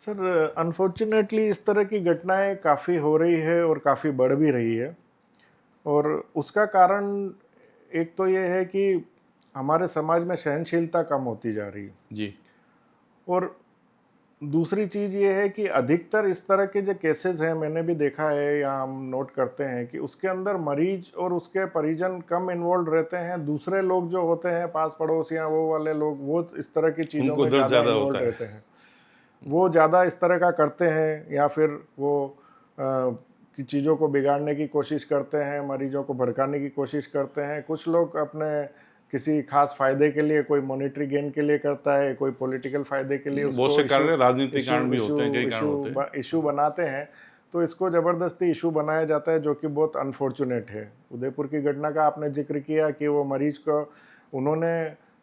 B: सर, अनफॉर्चुनेटली इस तरह की घटनाएं काफ़ी हो रही है और काफ़ी बढ़ भी रही है, और उसका कारण एक तो ये है कि हमारे समाज में सहनशीलता कम होती जा रही है
A: जी।
B: और दूसरी चीज़ ये है कि अधिकतर इस तरह के जो केसेस हैं, मैंने भी देखा है या हम नोट करते हैं कि उसके अंदर मरीज और उसके परिजन कम इन्वॉल्व रहते हैं। दूसरे लोग जो होते हैं, पास पड़ोस या वो वाले लोग, वो इस तरह की चीज़ों में ज़्यादा इन्वॉल्व रहते हैं। वो ज़्यादा इस तरह का करते हैं, या फिर वो की चीज़ों को बिगाड़ने की कोशिश करते हैं, मरीजों को भड़काने की कोशिश करते हैं। कुछ लोग अपने किसी खास फायदे के लिए, कोई मॉनेटरी गेन के लिए करता है, कोई पॉलिटिकल फायदे के लिए
A: बहुत से कारण, राजनीतिक कारण भी होते हैं, कई कारण होते हैं,
B: इशू बनाते हैं। तो इसको ज़बरदस्ती इशू बनाया जाता है, जो कि बहुत अनफॉर्चुनेट है। उदयपुर की घटना का आपने जिक्र किया कि वो मरीज को उन्होंने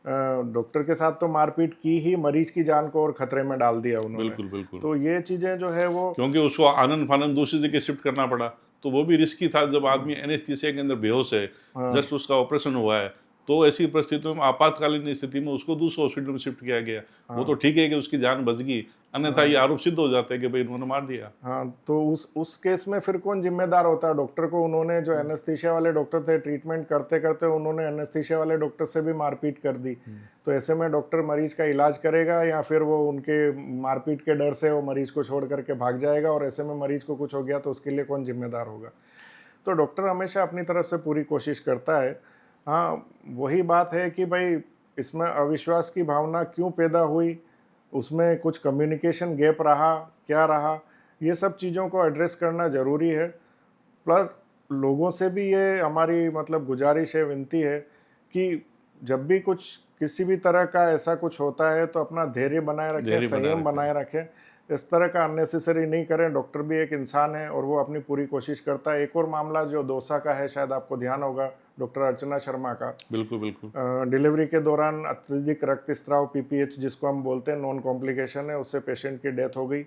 B: डॉक्टर के साथ तो मारपीट की ही, मरीज की जान को और खतरे में डाल दिया उन्होंने।
A: बिल्कुल बिल्कुल।
B: तो ये चीज़ें जो है वो,
A: क्योंकि उसको आनंद फानंद दूसरी जगह शिफ्ट करना पड़ा, तो वो भी रिस्की था जब आदमी एनेस्थीसिया के अंदर बेहोश है, जस्ट उसका ऑपरेशन हुआ है, तो ऐसी परिस्थितियों में आपातकालीन स्थिति में उसको दूसरे हॉस्पिटल में शिफ्ट किया गया। वो तो ठीक है कि उसकी जान बच गई, अन्यथा ये आरोप सिद्ध हो जाता है कि भाई इन्होंने मार दिया।
B: हाँ, तो उस केस में फिर कौन जिम्मेदार होता है? डॉक्टर को, उन्होंने जो एनेस्थीसिया वाले डॉक्टर थे, ट्रीटमेंट करते करते उन्होंने एनेस्थीसिया वाले डॉक्टर से भी मारपीट कर दी। तो ऐसे में डॉक्टर मरीज का इलाज करेगा या फिर वो उनके मारपीट के डर से वो मरीज को छोड़ करके भाग जाएगा, और ऐसे में मरीज को कुछ हो गया तो उसके लिए कौन जिम्मेदार होगा? तो डॉक्टर हमेशा अपनी तरफ से पूरी कोशिश करता है। हाँ, वही बात है कि भाई इसमें अविश्वास की भावना क्यों पैदा हुई, उसमें कुछ कम्युनिकेशन गैप रहा, क्या रहा, ये सब चीज़ों को एड्रेस करना ज़रूरी है। प्लस लोगों से भी ये हमारी मतलब गुजारिश है, विनती है कि जब भी कुछ किसी भी तरह का ऐसा कुछ होता है तो अपना धैर्य बनाए रखें,
A: धैर्य बनाए
B: संयम
A: रखें।
B: बनाए रखें, इस तरह का अननेसेसरी नहीं करें। डॉक्टर भी एक इंसान है और वो अपनी पूरी कोशिश करता है। एक और मामला जो दौसा का है, शायद आपको ध्यान होगा, डॉक्टर अर्चना शर्मा का।
A: बिल्कुल, बिल्कुल।
B: डिलीवरी के दौरान अत्यधिक रक्तस्राव, पीपीएच जिसको हम बोलते हैं, नॉन कॉम्प्लिकेशन है, उससे पेशेंट की डेथ हो गई।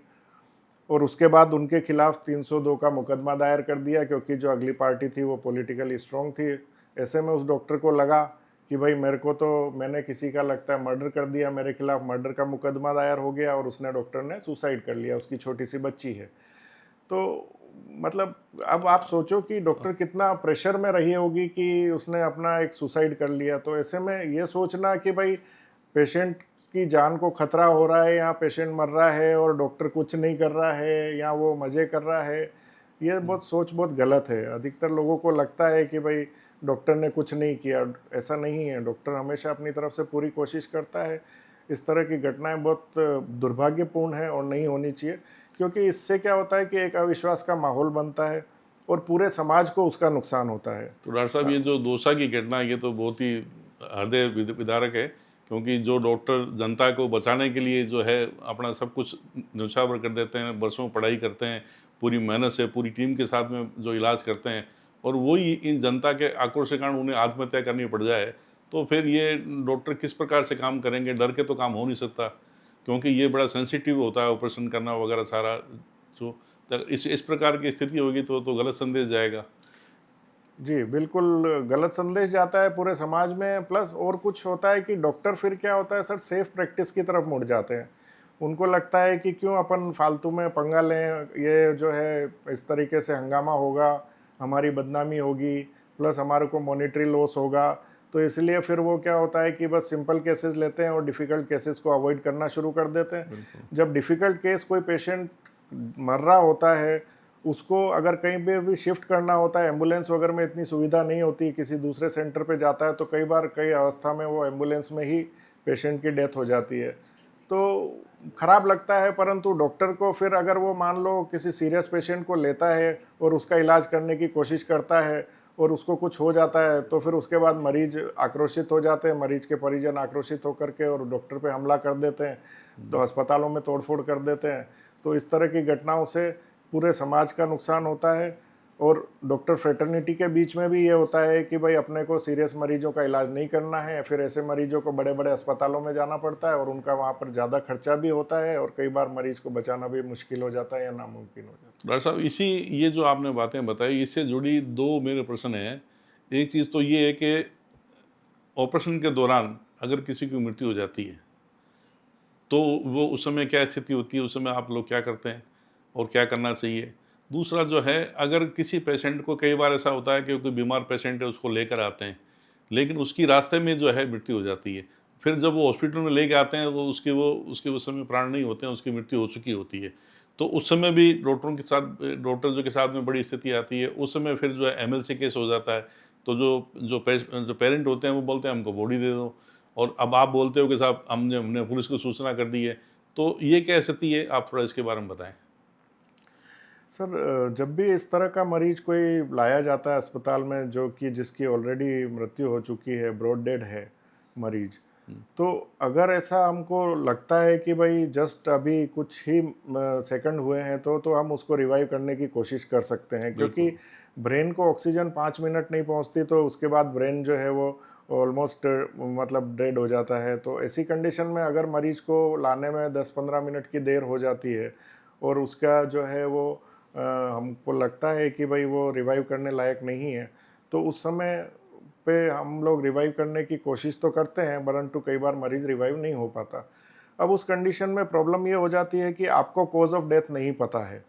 B: और उसके बाद उनके खिलाफ 302 का मुकदमा दायर कर दिया, क्योंकि जो अगली पार्टी थी वो पॉलिटिकली स्ट्रॉन्ग थी। ऐसे में उस डॉक्टर को लगा कि भाई मेरे को तो, मैंने किसी का लगता है मर्डर कर दिया, मेरे खिलाफ मर्डर का मुकदमा दायर हो गया, और उसने, डॉक्टर ने सुसाइड कर लिया। उसकी छोटी सी बच्ची है। तो मतलब अब आप सोचो कि डॉक्टर कितना प्रेशर में रही होगी कि उसने अपना एक सुसाइड कर लिया। तो ऐसे में ये सोचना कि भाई पेशेंट की जान को खतरा हो रहा है या पेशेंट मर रहा है और डॉक्टर कुछ नहीं कर रहा है या वो मज़े कर रहा है, ये बहुत गलत है। अधिकतर लोगों को लगता है कि भाई डॉक्टर ने कुछ नहीं किया, ऐसा नहीं है। डॉक्टर हमेशा अपनी तरफ से पूरी कोशिश करता है। इस तरह की घटनाएं बहुत दुर्भाग्यपूर्ण है और नहीं होनी चाहिए, क्योंकि इससे क्या होता है कि एक अविश्वास का माहौल बनता है और पूरे समाज को उसका नुकसान होता है।
A: तो डॉक्टर साहब, ये जो दौसा की घटना है, ये तो बहुत ही हृदय विदारक है, क्योंकि जो डॉक्टर जनता को बचाने के लिए जो है अपना सब कुछ न्यौछावर कर देते हैं, बरसों पढ़ाई करते हैं, पूरी मेहनत से पूरी टीम के साथ में जो इलाज करते हैं, और वही इन जनता के आक्रोश के कारण उन्हें आत्महत्या करनी पड़ जाए, तो फिर ये डॉक्टर किस प्रकार से काम करेंगे? डर के तो काम हो नहीं सकता, क्योंकि ये बड़ा सेंसिटिव होता है ऑपरेशन करना वगैरह सारा। जो इस प्रकार की स्थिति होगी तो गलत संदेश जाएगा।
B: जी, बिल्कुल गलत संदेश जाता है पूरे समाज में। प्लस और कुछ होता है कि डॉक्टर फिर क्या होता है सर, सेफ प्रैक्टिस की तरफ मुड़ जाते हैं। उनको लगता है कि क्यों अपन फालतू में पंगा लें, ये जो है इस तरीके से हंगामा होगा, हमारी बदनामी होगी, प्लस हमारे को मॉनेटरी लॉस होगा। तो इसलिए फिर वो क्या होता है कि बस सिंपल केसेस लेते हैं और डिफ़िकल्ट केसेस को अवॉइड करना शुरू कर देते हैं। जब डिफ़िकल्ट केस कोई पेशेंट मर रहा होता है, उसको अगर कहीं पे भी शिफ्ट करना होता है, एम्बुलेंस वगैरह में इतनी सुविधा नहीं होती, किसी दूसरे सेंटर पे जाता है, तो कई बार कई अवस्था में वो एम्बुलेंस में ही पेशेंट की डेथ हो जाती है। तो खराब लगता है, परंतु डॉक्टर को फिर अगर वो मान लो किसी सीरियस पेशेंट को लेता है और उसका इलाज करने की कोशिश करता है और उसको कुछ हो जाता है, तो फिर उसके बाद मरीज आक्रोशित हो जाते हैं, मरीज के परिजन आक्रोशित होकर के और डॉक्टर पे हमला कर देते हैं, तो अस्पतालों में तोड़फोड़ कर देते हैं। तो इस तरह की घटनाओं से पूरे समाज का नुकसान होता है। और डॉक्टर फ्रेटर्निटी के बीच में भी ये होता है कि भाई अपने को सीरियस मरीजों का इलाज नहीं करना है, फिर ऐसे मरीजों को बड़े बड़े अस्पतालों में जाना पड़ता है और उनका वहाँ पर ज़्यादा खर्चा भी होता है और कई बार मरीज को बचाना भी मुश्किल हो जाता है या नामुमकिन हो जाता है।
A: डॉक्टर साहब, ये जो आपने बातें बताई, इससे जुड़ी दो मेरे प्रश्न हैं। एक चीज़ तो ये है कि ऑपरेशन के दौरान अगर किसी की मृत्यु हो जाती है, तो वो उस समय क्या स्थिति होती है? उस समय आप लोग क्या करते हैं और क्या करना चाहिए? दूसरा जो है, अगर किसी पेशेंट को, कई बार ऐसा होता है कि कोई बीमार पेशेंट है, उसको लेकर आते हैं, लेकिन उसकी रास्ते में जो है मृत्यु हो जाती है। फिर जब वो हॉस्पिटल में लेके आते हैं तो उसके उस समय प्राण नहीं होते हैं, उसकी मृत्यु हो चुकी होती है। तो उस समय भी डॉक्टर जो के साथ में बड़ी स्थिति आती है, उस समय फिर जो है एमएलसी केस हो जाता है। तो जो पेरेंट होते हैं वो बोलते हैं हमको बॉडी दे दो, और अब आप बोलते हो कि साहब हमने पुलिस को सूचना कर दी है। तो ये क्या स्थिति है, आप थोड़ा इसके बारे में बताएं।
B: सर, जब भी इस तरह का मरीज कोई लाया जाता है अस्पताल में, जो कि जिसकी ऑलरेडी मृत्यु हो चुकी है, ब्रॉड डेड है मरीज, तो अगर ऐसा हमको लगता है कि भाई जस्ट अभी कुछ ही सेकंड हुए हैं, तो हम उसको रिवाइव करने की कोशिश कर सकते हैं, क्योंकि ब्रेन को ऑक्सीजन 5 मिनट नहीं पहुंचती, तो उसके बाद ब्रेन जो है वो ऑलमोस्ट मतलब डेड हो जाता है। तो ऐसी कंडीशन में अगर मरीज को लाने में 10-15 मिनट की देर हो जाती है और उसका जो है वो हमको लगता है कि भाई वो रिवाइव करने लायक नहीं है, तो उस समय पे हम लोग रिवाइव करने की कोशिश तो करते हैं, परंतु कई बार मरीज रिवाइव नहीं हो पाता। अब उस कंडीशन में प्रॉब्लम ये हो जाती है कि आपको कॉज ऑफ डेथ नहीं पता है,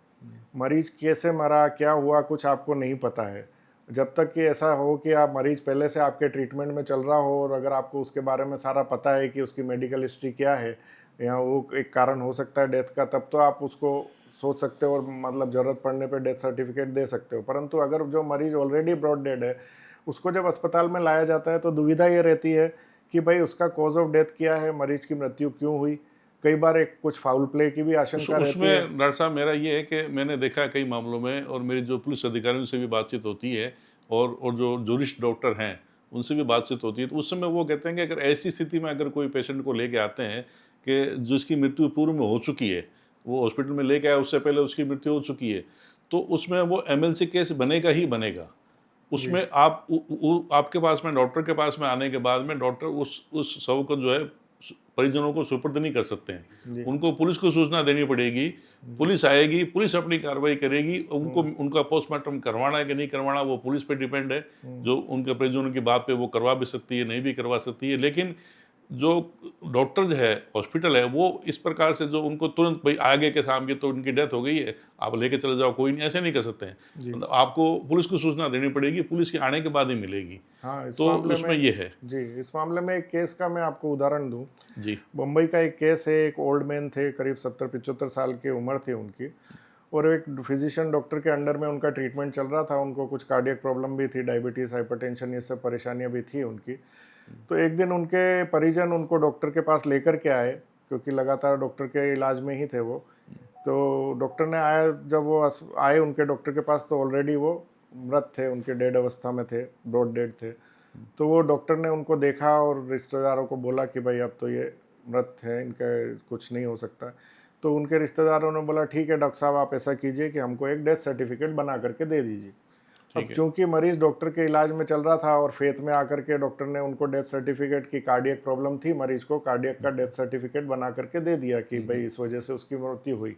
B: मरीज कैसे मरा, क्या हुआ, कुछ आपको नहीं पता है। जब तक कि ऐसा हो कि आप मरीज पहले से आपके ट्रीटमेंट में चल रहा हो और अगर आपको उसके बारे में सारा पता है कि उसकी मेडिकल हिस्ट्री क्या है या वो एक कारण हो सकता है डेथ का, तब तो आप उसको सोच सकते हो और मतलब ज़रूरत पड़ने पे डेथ सर्टिफिकेट दे सकते हो। परंतु अगर जो मरीज ऑलरेडी ब्रॉड डेड है, उसको जब अस्पताल में लाया जाता है तो दुविधा ये रहती है कि भाई उसका कॉज ऑफ डेथ क्या है, मरीज की मृत्यु क्यों हुई। कई बार एक कुछ फाउल प्ले की भी आशंका रहती है।
A: उसमें डॉक्टर साहब मेरा ये है कि मैंने देखा है कई मामलों में, और मेरी जो पुलिस अधिकारियों से भी बातचीत होती है और जो जूरिस्ट डॉक्टर हैं उनसे भी बातचीत होती है, तो उस समय वो कहते हैं कि अगर ऐसी स्थिति में अगर कोई पेशेंट को लेके आते हैं कि जिसकी मृत्यु पूर्व में हो चुकी है, वो हॉस्पिटल में लेके आया उससे पहले उसकी मृत्यु हो चुकी है, तो उसमें वो एमएलसी केस बनेगा ही बनेगा। उसमें आप आपके पास में, डॉक्टर के पास में आने के बाद में डॉक्टर उस शव को जो है परिजनों को सुपुर्द नहीं कर सकते हैं। उनको पुलिस को सूचना देनी पड़ेगी, पुलिस आएगी, पुलिस अपनी कार्रवाई करेगी। उनको उनका पोस्टमार्टम करवाना है कि नहीं करवाना वो पुलिस पे डिपेंड है। जो उनके परिजनों की बात पे वो करवा भी सकती है, नहीं भी करवा सकती है। लेकिन जो डॉक्टर जो है, हॉस्पिटल है, वो इस प्रकार से जो उनको तुरंत भाई आगे के सामने तो उनकी डेथ हो गई है, आप लेके चले जाओ, कोई नहीं, ऐसे नहीं कर सकते हैं। मतलब आपको पुलिस को सूचना देनी पड़ेगी, पुलिस के आने के बाद ही मिलेगी।
B: हाँ, इस
A: तो
B: मामले
A: उसमें
B: में
A: ये है
B: जी, इस मामले में एक केस का मैं आपको उदाहरण दूं।
A: जी।
B: मुंबई का एक केस है, एक ओल्ड मैन थे, करीब 70-75 साल की उम्र थी उनकी, और एक फिजिशियन डॉक्टर के अंडर में उनका ट्रीटमेंट चल रहा था। उनको कुछ कार्डियक प्रॉब्लम भी थी, डायबिटीज़, हाइपरटेंशन, ये सब परेशानियां भी थी उनकी। तो एक दिन उनके परिजन उनको डॉक्टर के पास लेकर के आए, क्योंकि लगातार डॉक्टर के इलाज में ही थे वो। तो डॉक्टर ने आया, जब वो आए उनके डॉक्टर के पास, तो ऑलरेडी वो मृत थे, उनके डेड अवस्था में थे, ब्रॉड डेड थे। तो वो डॉक्टर ने उनको देखा और रिश्तेदारों को बोला कि भाई अब तो ये मृत है, इनका कुछ नहीं हो सकता। तो उनके रिश्तेदारों ने बोला ठीक है डॉक्टर साहब, आप ऐसा कीजिए कि हमको एक डेथ सर्टिफिकेट बना करके दे दीजिए। अब चूंकि मरीज डॉक्टर के इलाज में चल रहा था और फेथ में आकर के डॉक्टर ने उनको डेथ सर्टिफिकेट की, कार्डियक प्रॉब्लम थी मरीज को, कार्डियक का डेथ सर्टिफिकेट बना करके दे दिया कि भाई इस वजह से उसकी मृत्यु हुई।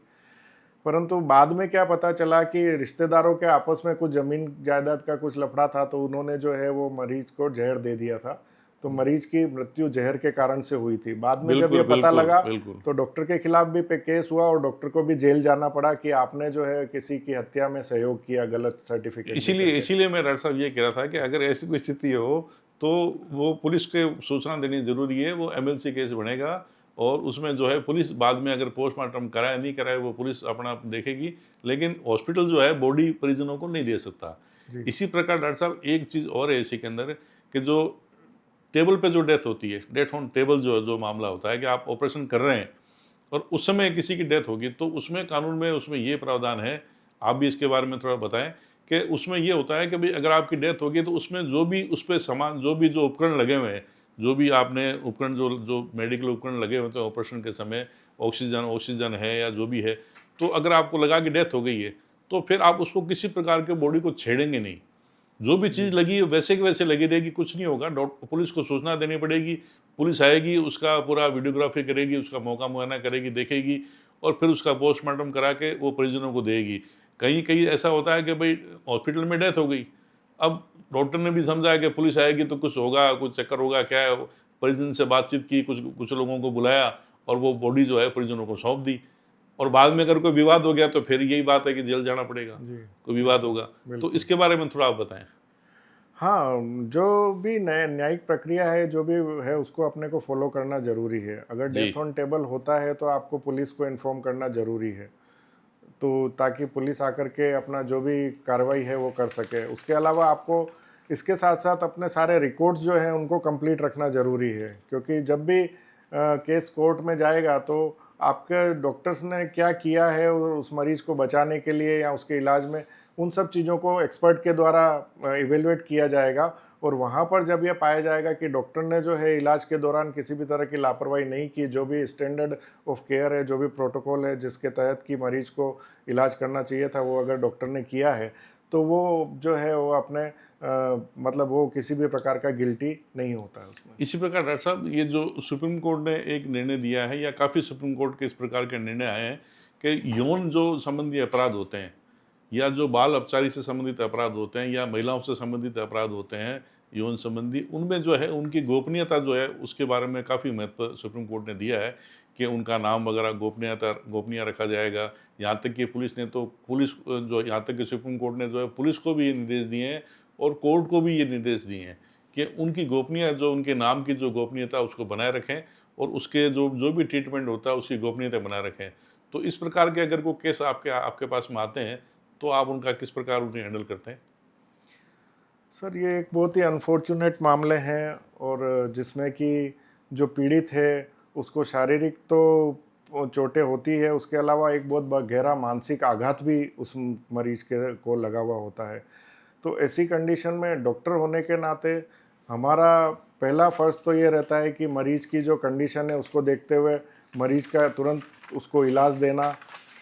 B: परंतु बाद में क्या पता चला कि रिश्तेदारों के आपस में कुछ जमीन जायदाद का कुछ लफड़ा था, तो उन्होंने जो है वो मरीज को जहर दे दिया था। तो मरीज की मृत्यु जहर के कारण से हुई थी। बाद में जब ये पता लगा तो डॉक्टर के खिलाफ भी केस हुआ और डॉक्टर को भी जेल जाना पड़ा कि आपने जो है किसी की हत्या में सहयोग किया गलत सर्टिफिकेट।
A: इसीलिए मैं डॉक्टर साहब ये कह रहा था कि अगर ऐसी कोई स्थिति हो तो वो पुलिस के सूचना देनी जरूरी है। वो एमएलसी केस बनेगा और उसमें जो है पुलिस बाद में अगर पोस्टमार्टम कराए नहीं कराए वो पुलिस अपना देखेगी, लेकिन हॉस्पिटल जो है बॉडी परिजनों को नहीं दे सकता। इसी प्रकार डॉक्टर साहब एक चीज़ और है इसी के अंदर कि जो टेबल पे जो डेथ होती है, डेथ ऑन टेबल जो मामला होता है कि आप ऑपरेशन कर रहे हैं और उस समय किसी की डेथ होगी, तो उसमें कानून में उसमें ये प्रावधान है, आप भी इसके बारे में थोड़ा बताएं कि उसमें ये होता है कि भाई अगर आपकी डेथ होगी तो उसमें जो भी उस पर सामान, जो भी जो उपकरण लगे हुए हैं, जो भी आपने उपकरण जो मेडिकल उपकरण लगे हुए थे ऑपरेशन के समय, ऑक्सीजन है या जो भी है, तो अगर आपको लगा कि डेथ हो गई है तो फिर आप उसको किसी प्रकार के बॉडी को छेड़ेंगे नहीं। जो भी चीज़ लगी है वैसे के वैसे लगी रहेगी, कुछ नहीं होगा। पुलिस को सूचना देनी पड़ेगी, पुलिस आएगी, उसका पूरा वीडियोग्राफी करेगी, उसका मौका मुआयना करेगी, देखेगी और फिर उसका पोस्टमार्टम करा के वो परिजनों को देगी। कहीं कहीं ऐसा होता है कि भाई हॉस्पिटल में डेथ हो गई, अब डॉक्टर ने भी समझा है कि पुलिस आएगी तो कुछ होगा, कुछ चक्कर होगा, क्या है, परिजन से बातचीत की, कुछ लोगों को बुलाया और वो बॉडी जो है परिजनों को सौंप दी। और बाद में अगर कोई विवाद हो गया तो फिर यही बात है कि जेल जाना पड़ेगा, कोई विवाद होगा। तो इसके बारे में थोड़ा आप बताएं।
B: हाँ, जो भी न्यायिक प्रक्रिया है, जो भी है, उसको अपने को फॉलो करना जरूरी है। अगर डेथ ऑन टेबल होता है तो आपको पुलिस को इन्फॉर्म करना जरूरी है, तो ताकि पुलिस आकर के अपना जो भी कार्रवाई है वो कर सके। उसके अलावा आपको इसके साथ साथ अपने सारे रिकॉर्ड्स जो हैं उनको कंप्लीट रखना ज़रूरी है, क्योंकि जब भी केस कोर्ट में जाएगा तो आपके डॉक्टर्स ने क्या किया है उस मरीज़ को बचाने के लिए या उसके इलाज में, उन सब चीज़ों को एक्सपर्ट के द्वारा इवेलुएट किया जाएगा। और वहाँ पर जब यह पाया जाएगा कि डॉक्टर ने जो है इलाज के दौरान किसी भी तरह की लापरवाही नहीं की, जो भी स्टैंडर्ड ऑफ केयर है, जो भी प्रोटोकॉल है जिसके तहत कि मरीज को इलाज करना चाहिए था, वो अगर डॉक्टर ने किया है तो वो जो है वो अपने मतलब वो किसी भी प्रकार का गिल्टी नहीं होता है उसमें।
A: इसी प्रकार डॉक्टर साहब ये जो सुप्रीम कोर्ट ने एक निर्णय दिया है या काफ़ी सुप्रीम कोर्ट के इस प्रकार के निर्णय आए हैं कि यौन जो संबंधी अपराध होते हैं, या जो बाल अपचारी से संबंधित अपराध होते हैं या महिलाओं से संबंधित अपराध होते हैं यौन संबंधी, उनमें जो है उनकी गोपनीयता जो है उसके बारे में काफ़ी महत्व सुप्रीम कोर्ट ने दिया है कि उनका नाम वगैरह गोपनीय रखा जाएगा। यहाँ तक कि पुलिस जो यहाँ तक कि सुप्रीम कोर्ट ने जो है पुलिस को भी ये निर्देश दिए हैं और कोर्ट को भी ये निर्देश दिए हैं कि उनकी गोपनीय जो उनके नाम की जो गोपनीयता उसको बनाए रखें और उसके जो जो भी ट्रीटमेंट होता है उसकी गोपनीयता बनाए रखें। तो इस प्रकार के अगर कोई केस आपके आपके पास में आते हैं तो आप उनका किस प्रकार उन्हें हैंडल करते हैं?
B: सर, ये एक बहुत ही अनफॉर्चुनेट मामले हैं और जिसमें कि जो पीड़ित है उसको शारीरिक तो चोटें होती है, उसके अलावा एक बहुत गहरा मानसिक आघात भी उस मरीज के को लगा हुआ होता है। तो ऐसी कंडीशन में डॉक्टर होने के नाते हमारा पहला फ़र्ज़ तो ये रहता है कि मरीज़ की जो कंडीशन है उसको देखते हुए मरीज़ का तुरंत उसको इलाज देना।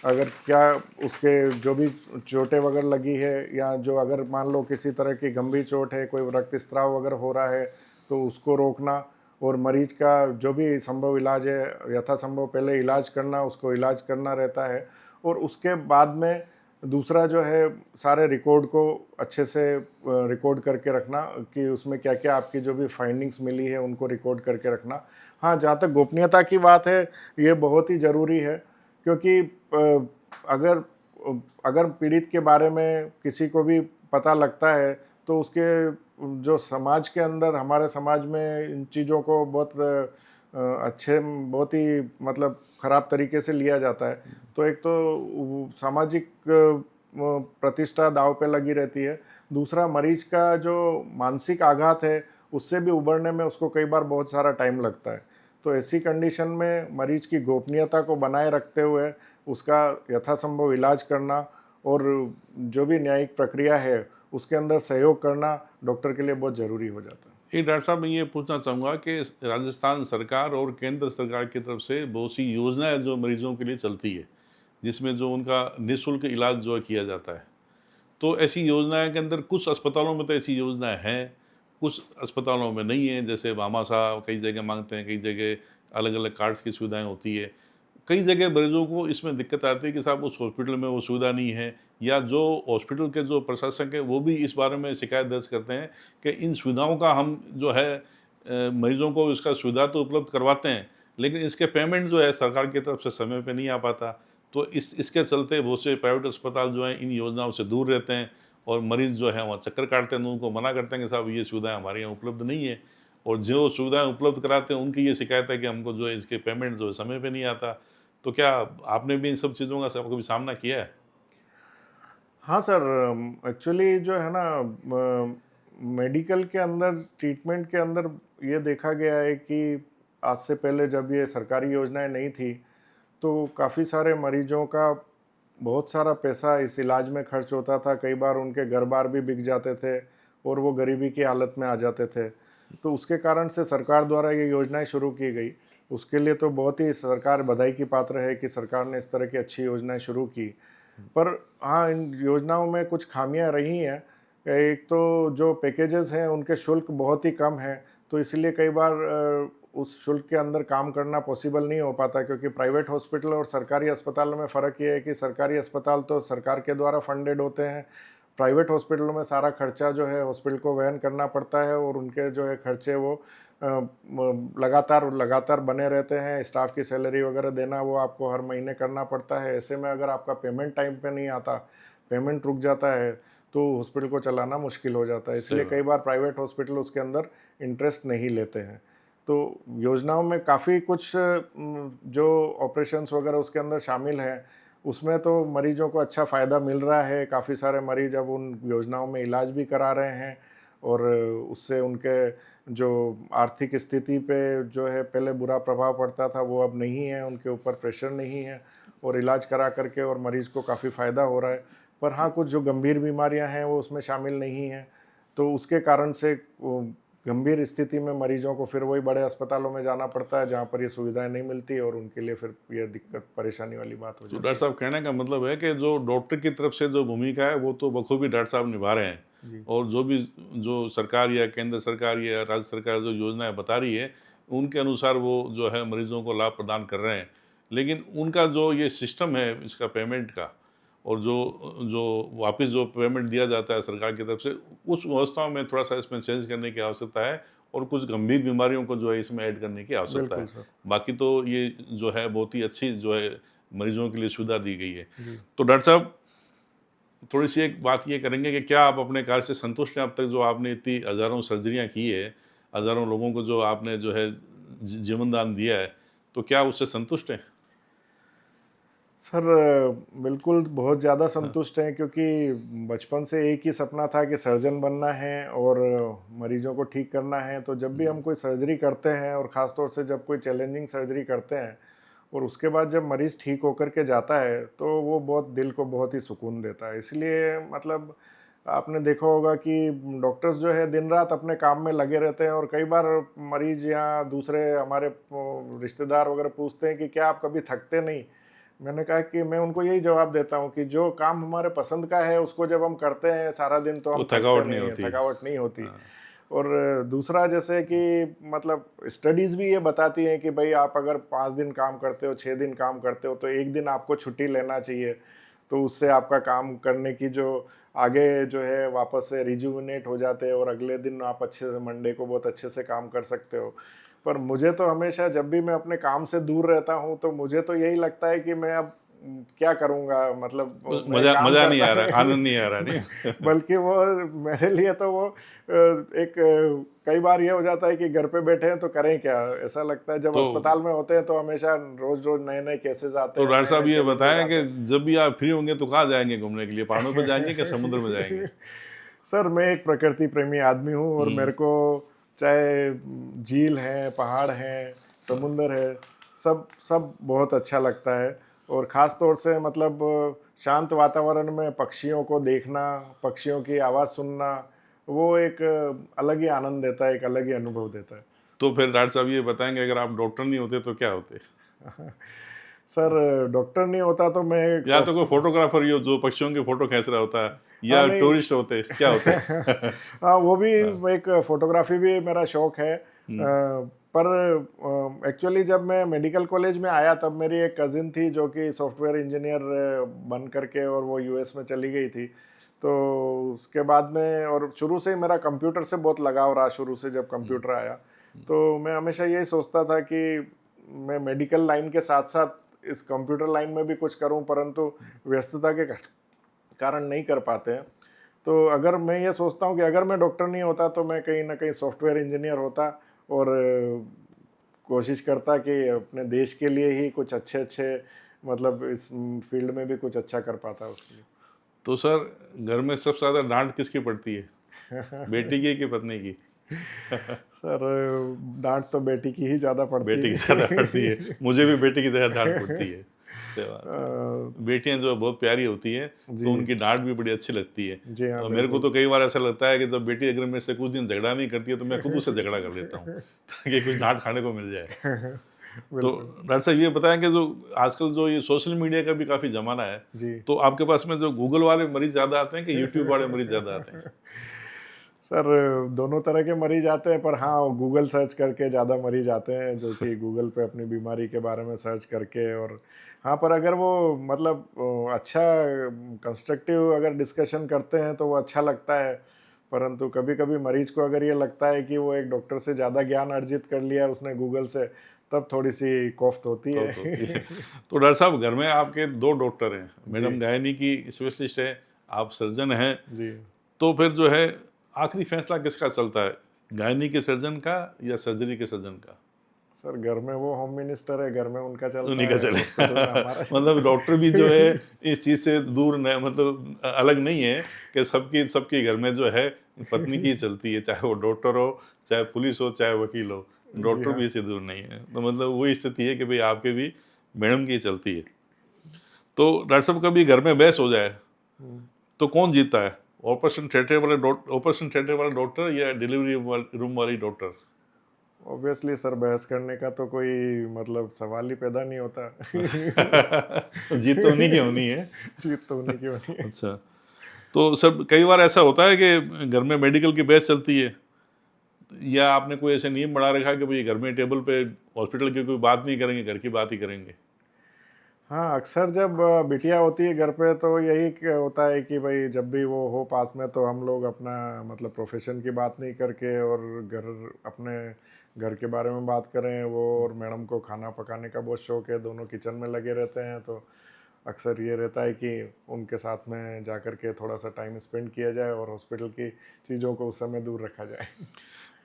B: अगर क्या उसके जो भी चोटें वगैरह लगी है या जो अगर मान लो किसी तरह की गंभीर चोट है, कोई रक्तस्राव वगैरह हो रहा है तो उसको रोकना और मरीज का जो भी संभव इलाज है यथासंभव पहले इलाज करना, उसको इलाज करना रहता है। और उसके बाद में दूसरा जो है सारे रिकॉर्ड को अच्छे से रिकॉर्ड करके रखना कि उसमें क्या क्या आपकी जो भी फाइंडिंग्स मिली है उनको रिकॉर्ड करके रखना। हाँ, जहाँ तक गोपनीयता की बात है ये बहुत ही ज़रूरी है क्योंकि अगर अगर पीड़ित के बारे में किसी को भी पता लगता है तो उसके जो समाज के अंदर हमारे समाज में इन चीज़ों को बहुत अच्छे बहुत ही मतलब ख़राब तरीके से लिया जाता है। तो एक तो सामाजिक प्रतिष्ठा दांव पे लगी रहती है। दूसरा मरीज का जो मानसिक आघात है उससे भी उबरने में उसको कई बार बहुत सारा टाइम लगता है। तो ऐसी कंडीशन में मरीज की गोपनीयता को बनाए रखते हुए उसका यथासंभव इलाज करना और जो भी न्यायिक प्रक्रिया है उसके अंदर सहयोग करना डॉक्टर के लिए बहुत ज़रूरी हो जाता है।
A: एक डॉक्टर साहब मैं ये पूछना चाहूँगा कि राजस्थान सरकार और केंद्र सरकार की तरफ से बहुत सी योजनाएं जो मरीजों के लिए चलती है जिसमें जो उनका निःशुल्क इलाज जो है किया जाता है। तो ऐसी योजनाएं के अंदर कुछ अस्पतालों में तो ऐसी योजनाएं हैं, कुछ अस्पतालों में नहीं है। जैसे भामाशाह कई जगह मांगते हैं, कई जगह अलग अलग कार्ड्स की सुविधाएं होती है। कई जगह मरीजों को इसमें दिक्कत आती है कि साहब उस हॉस्पिटल में वो सुविधा नहीं है, या जो हॉस्पिटल के जो प्रशासक हैं वो भी इस बारे में शिकायत दर्ज करते हैं कि इन सुविधाओं का हम जो है मरीजों को इसका सुविधा तो उपलब्ध करवाते हैं लेकिन इसके पेमेंट जो है सरकार की तरफ से समय पे नहीं आ पाता। तो इसके चलते बहुत से प्राइवेट अस्पताल जो हैं इन योजनाओं से दूर रहते हैं और मरीज़ जो है वहाँ चक्कर काटते हैं, तो उनको मना करते हैं कि साहब ये सुविधाएं हमारे यहाँ उपलब्ध नहीं है। और जो सुविधाएं उपलब्ध कराते हैं उनकी ये शिकायत है कि हमको जो है इसके पेमेंट जो है समय पे नहीं आता। तो क्या आपने भी इन सब चीज़ों का कभी सामना किया है?
B: हाँ सर, एक्चुअली जो है ना मेडिकल के अंदर ट्रीटमेंट के अंदर ये देखा गया है कि आज से पहले जब ये सरकारी योजनाएं नहीं थी तो काफ़ी सारे मरीजों का बहुत सारा पैसा इस इलाज में खर्च होता था। कई बार उनके घर बार भी बिक जाते थे और वो गरीबी की हालत में आ जाते थे। तो उसके कारण से सरकार द्वारा ये योजनाएं शुरू की गई। उसके लिए तो बहुत ही सरकार बधाई की पात्र है कि सरकार ने इस तरह की अच्छी योजनाएं शुरू की। पर हाँ, इन योजनाओं में कुछ खामियां रही हैं। एक तो जो पैकेजेस हैं उनके शुल्क बहुत ही कम हैं, तो इसलिए कई बार उस शुल्क के अंदर काम करना पॉसिबल नहीं हो पाता क्योंकि प्राइवेट हॉस्पिटल और सरकारी अस्पतालों में फ़र्क ये है कि सरकारी अस्पताल तो सरकार के द्वारा फंडेड होते हैं। प्राइवेट हॉस्पिटलों में सारा खर्चा जो है हॉस्पिटल को वहन करना पड़ता है और उनके जो है खर्चे वो लगातार बने रहते हैं। स्टाफ की सैलरी वगैरह देना वो आपको हर महीने करना पड़ता है। ऐसे में अगर आपका पेमेंट टाइम पे नहीं आता, पेमेंट रुक जाता है तो हॉस्पिटल को चलाना मुश्किल हो जाता है। इसलिए कई बार प्राइवेट हॉस्पिटल उसके अंदर इंटरेस्ट नहीं लेते हैं। तो योजनाओं में काफ़ी कुछ जो ऑपरेशंस वगैरह उसके अंदर शामिल हैं उसमें तो मरीजों को अच्छा फ़ायदा मिल रहा है। काफ़ी सारे मरीज अब उन योजनाओं में इलाज भी करा रहे हैं और उससे उनके जो आर्थिक स्थिति पे जो है पहले बुरा प्रभाव पड़ता था वो अब नहीं है, उनके ऊपर प्रेशर नहीं है और इलाज करा करके और मरीज़ को काफ़ी फ़ायदा हो रहा है। पर हाँ, कुछ जो गंभीर बीमारियां हैं वो उसमें शामिल नहीं हैं, तो उसके कारण से गंभीर स्थिति में मरीजों को फिर वही बड़े अस्पतालों में जाना पड़ता है जहाँ पर ये सुविधाएं नहीं मिलती और उनके लिए फिर ये दिक्कत परेशानी वाली बात हो
A: तो
B: जाती है।
A: डॉक्टर साहब कहने का मतलब है कि जो डॉक्टर की तरफ से जो भूमिका है वो तो बखूबी डॉक्टर साहब निभा रहे हैं,
B: जी।
A: और जो सरकार या केंद्र सरकार या राज्य सरकार जो योजनाएं बता रही है उनके अनुसार वो जो है मरीजों को लाभ प्रदान कर रहे हैं। लेकिन उनका जो ये सिस्टम है इसका पेमेंट का, और जो जो वापस जो पेमेंट दिया जाता है सरकार की तरफ से, उस व्यवस्थाओं में थोड़ा सा इसमें चेंज करने की आवश्यकता है और कुछ गंभीर बीमारियों को जो है इसमें ऐड करने की आवश्यकता
B: बिल्कुल
A: है।
B: सर।
A: बाकी तो ये जो है बहुत ही अच्छी जो है मरीजों के लिए सुविधा दी गई है।
B: जी।
A: तो डॉक्टर साहब, थोड़ी सी एक बात ये करेंगे कि क्या आप अपने कार्य से संतुष्ट हैं? अब तक जो आपने इतनी हज़ारों सर्जरियाँ की है, हज़ारों लोगों को जो आपने जो है जीवन दान दिया है, तो क्या उससे संतुष्ट हैं?
B: सर बिल्कुल बहुत ज़्यादा
A: हाँ।
B: संतुष्ट हैं, क्योंकि बचपन से एक ही सपना था कि सर्जन बनना है और मरीजों को ठीक करना है। तो जब भी हम कोई सर्जरी करते हैं, और ख़ास तौर से जब कोई चैलेंजिंग सर्जरी करते हैं और उसके बाद जब मरीज़ ठीक होकर के जाता है, तो वो बहुत दिल को बहुत ही सुकून देता है। इसलिए मतलब आपने देखा होगा कि डॉक्टर्स जो है दिन रात अपने काम में लगे रहते हैं, और कई बार मरीज़ या दूसरे हमारे रिश्तेदार वगैरह पूछते हैं कि क्या आप कभी थकते नहीं? मैंने कहा कि मैं उनको यही जवाब देता हूँ कि जो काम हमारे पसंद का है उसको जब हम करते हैं सारा दिन, तो
A: तो
B: हम थकते
A: थकावट नहीं
B: नहीं हैं,
A: होती।
B: थकावट नहीं होती।
A: हाँ।
B: और दूसरा, जैसे कि मतलब स्टडीज़ भी ये बताती हैं कि भाई आप अगर 5 दिन काम करते हो, 6 दिन काम करते हो, तो 1 दिन आपको छुट्टी लेना चाहिए। तो उससे आपका काम करने की जो आगे जो है वापस से रिजुविनेट हो जाते हैं, और अगले दिन आप अच्छे से मंडे को बहुत अच्छे से काम कर सकते हो। पर मुझे तो हमेशा जब भी मैं अपने काम से दूर रहता हूँ, तो मुझे तो यही लगता है कि मैं अब क्या करूँगा, मतलब मैं
A: मज़ा
B: काम
A: मज़ा नहीं
B: करता
A: आ रहा है,
B: नहीं।
A: आनंद नहीं आ रहा, नहीं?
B: बल्कि वो मेरे लिए तो वो कई बार ये हो जाता है कि घर पे बैठे हैं तो करें क्या? ऐसा लगता है। जब
A: तो
B: अस्पताल में होते हैं तो हमेशा रोज़-रोज़ नए-नए केसेज़ आते
A: तो
B: हैं,
A: डॉक्टर साहब
B: नए-नए
A: ये
B: चैलेंजेज़
A: बताएँ
B: आते
A: कि
B: हैं।
A: जब भी आप फ्री होंगे तो कहाँ जाएँगे घूमने के लिए? पहाड़ों पे जाएँगे कि समुद्र में जाएँगे?
B: सर मैं एक प्रकृति प्रेमी आदमी हूँ, और
A: हुँ।
B: मेरे को चाहे झील है, पहाड़ हैं, समुंदर है, सब सब बहुत अच्छा लगता है। और ख़ास तौर से मतलब शांत वातावरण में पक्षियों को देखना, पक्षियों की आवाज़ सुनना, वो एक अलग ही आनंद देता है, एक अलग ही अनुभव देता है।
A: तो फिर डॉक्टर साहब ये बताएँगे, अगर आप डॉक्टर नहीं होते तो क्या होते?
B: सर डॉक्टर नहीं होता तो मैं एक
A: या तो कोई
B: सॉफ्ट
A: फोटोग्राफर ही हो जो पक्षियों की फोटो खींच रहा होता है,
B: हाँ,
A: या
B: नहीं।
A: टूरिस्ट होते, क्या होते?
B: हाँ, वो भी
A: हाँ।
B: एक फ़ोटोग्राफ़ी भी मेरा शौक है।
A: हुँ।
B: पर एक्चुअली जब मैं मेडिकल कॉलेज में आया, तब मेरी एक कज़िन थी जो कि सॉफ्टवेयर इंजीनियर बन कर के, और वो यूएस में चली गई थी। तो उसके बाद में, और शुरू से ही मेरा कंप्यूटर से बहुत लगाव रहा, शुरू से जब
A: हुँ।
B: कंप्यूटर आया। तो मैं हमेशा यही सोचता था कि मैं मेडिकल लाइन के साथ-साथ इस कंप्यूटर लाइन में भी कुछ करूँ, परंतु व्यस्तता के कारण नहीं कर पाते हैं। तो अगर मैं ये सोचता हूँ कि अगर मैं डॉक्टर नहीं होता तो मैं कहीं न कहीं सॉफ्टवेयर इंजीनियर होता, और कोशिश करता कि अपने देश के लिए ही कुछ अच्छे-अच्छे, मतलब इस फ़ील्ड में भी कुछ अच्छा कर पाता उसके लिए।
A: तो सर, घर में सबसे ज़्यादा डाँट किसकी पड़ती है? बेटी की कि पत्नी की?
B: सर डाँट तो बेटी की ही ज़्यादा पड़ती
A: बेटी की ज़्यादा पड़ती है।
B: है।
A: मुझे भी बेटी की ज़्यादा डाँट पड़ती है। सही बात है।
B: अ,
A: बेटियाँ जो बहुत प्यारी होती हैं, तो
B: जी,
A: उनकी डाँट भी बड़ी अच्छी लगती है।
B: जी हाँ,
A: और मेरे को
B: बिल्कुल।
A: तो कई बार ऐसा लगता है कि जब बेटी अगर मेरे से कुछ दिन झगड़ा नहीं करती है, तो मैं खुद उससे झगड़ा कर लेता हूँ, ताकि कुछ डाँट खाने को मिल जाए। तो
B: बिल्कुल।
A: डॉक्टर साहब ये बताएँ कि जो आजकल जो ये सोशल मीडिया का भी काफ़ी ज़माना है,
B: जी।
A: तो आपके पास में जो गूगल वाले मरीज़ ज़्यादा आते हैं कि यूट्यूब वाले मरीज़ ज़्यादा आते हैं?
B: सर दोनों तरह के मरीज आते हैं, पर हाँ, गूगल सर्च करके ज़्यादा मरीज आते हैं, जो कि गूगल पे अपनी बीमारी के बारे में सर्च करके। और हाँ, पर अगर वो मतलब अच्छा कंस्ट्रक्टिव अगर डिस्कशन करते हैं तो वो अच्छा लगता है। परंतु कभी-कभी मरीज को अगर ये लगता है कि वो एक डॉक्टर से ज़्यादा ज्ञान अर्जित कर लिया उसने गूगल से, तब थोड़ी-सी कोफ्त होती
A: तो
B: है।
A: होती है। तो डॉक्टर साहब, घर में आपके 2 डॉक्टर हैं,
B: जी,
A: मैडम गायनी की स्पेशलिस्ट है, आप सर्जन हैं,
B: जी।
A: तो फिर जो है आखिरी फैसला किसका चलता है? गायनी के सर्जन का या सर्जरी के सर्जन का?
B: सर घर में वो होम मिनिस्टर है, घर में उनका
A: उन्हीं
B: चलता
A: का
B: है, हॉस्पिटल में
A: चलेगा।
B: हमारा
A: मतलब
B: चलता
A: डॉक्टर भी जो है
B: है।
A: इस चीज़ से दूर न, मतलब अलग नहीं है कि सबकी सबके घर में जो है पत्नी की चलती है, चाहे वो डॉक्टर हो, चाहे पुलिस हो, चाहे वकील हो।
B: जी
A: डॉक्टर
B: हाँ।
A: भी इससे दूर नहीं है। तो मतलब वही स्थिति है कि भई आपके भी मैडम की चलती है। तो डॉक्टर साहब, कभी घर में बहस हो जाए,
B: हुँ।
A: तो कौन जीतता है? ऑपरेशन थिएटर वाला डॉक्टर या डिलीवरी रूम वाली डॉक्टर?
B: ऑब्वियसली सर बहस करने का तो कोई मतलब सवाल ही पैदा नहीं होता।
A: जीत तो उन्हीं की होनी है।
B: जीत तो उन्हीं की होनी है।
A: अच्छा। तो सब कई बार ऐसा होता है कि घर में मेडिकल की बहस चलती है, या आपने कोई ऐसा नियम बना रखा है कि भाई घर में टेबल पे हॉस्पिटल की कोई बात नहीं करेंगे, घर की बात ही करेंगे?
B: हाँ, अक्सर जब बिटिया होती है घर पे तो यही होता है कि भाई जब भी वो हो पास में तो हम लोग अपना मतलब प्रोफेशन की बात नहीं करके और अपने घर के बारे में बात करें। वो और मैडम को खाना पकाने का बहुत शौक है, दोनों किचन में लगे रहते हैं, तो अक्सर ये रहता है कि उनके साथ में जा कर के थोड़ा सा टाइम स्पेंड किया जाए और हॉस्पिटल की चीज़ों को उस समय दूर रखा जाए।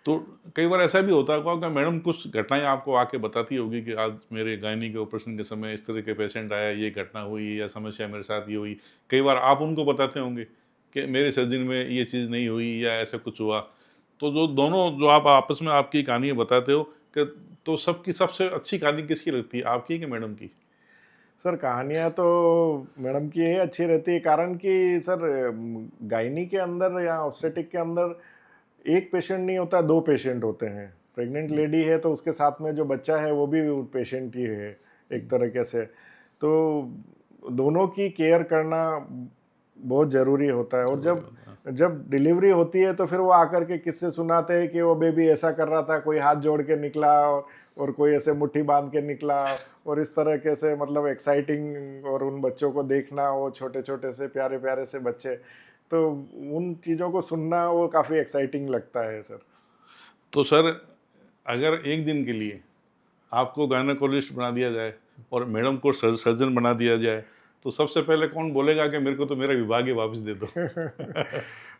A: तो कई बार ऐसा भी होता होगा कि मैडम कुछ घटनाएं आपको आके बताती होगी कि आज मेरे गायनी के ऑपरेशन के समय इस तरह के पेशेंट आया, ये घटना हुई या समस्या मेरे साथ ये हुई। कई बार आप उनको बताते होंगे कि मेरे सर्जरी में ये चीज़ नहीं हुई या ऐसा कुछ हुआ। तो जो दोनों जो आप आपस में आपकी कहानियाँ बताते हो कि तो सबकी सबसे अच्छी कहानी किसकी लगती है, आपकी कि मैडम की?
B: सर कहानियाँ तो मैडम की ही अच्छी रहती है, कारण कि सर गायनी के अंदर या ऑब्स्टेटिक के अंदर एक पेशेंट नहीं होता, दो पेशेंट होते हैं। प्रेग्नेंट लेडी है तो उसके साथ में जो बच्चा है वो भी पेशेंट ही है एक तरीके से। तो दोनों की केयर करना बहुत ज़रूरी होता है। और जब जब डिलीवरी होती है तो फिर वो आकर के किस्से सुनाते हैं कि वो बेबी ऐसा कर रहा था, कोई हाथ जोड़ के निकला और कोई ऐसे मुट्ठी बांध के निकला, और इस तरह के से मतलब एक्साइटिंग, और उन बच्चों को देखना, वो छोटे छोटे से प्यारे प्यारे से बच्चे, तो उन चीज़ों को सुनना वो काफ़ी एक्साइटिंग लगता है सर।
A: तो सर, अगर एक दिन के लिए आपको गायनेकोलॉजिस्ट बना दिया जाए और मैडम को सर्जन बना दिया जाए, तो सबसे पहले कौन बोलेगा कि मेरे को तो मेरा विभाग ही वापस दे दो?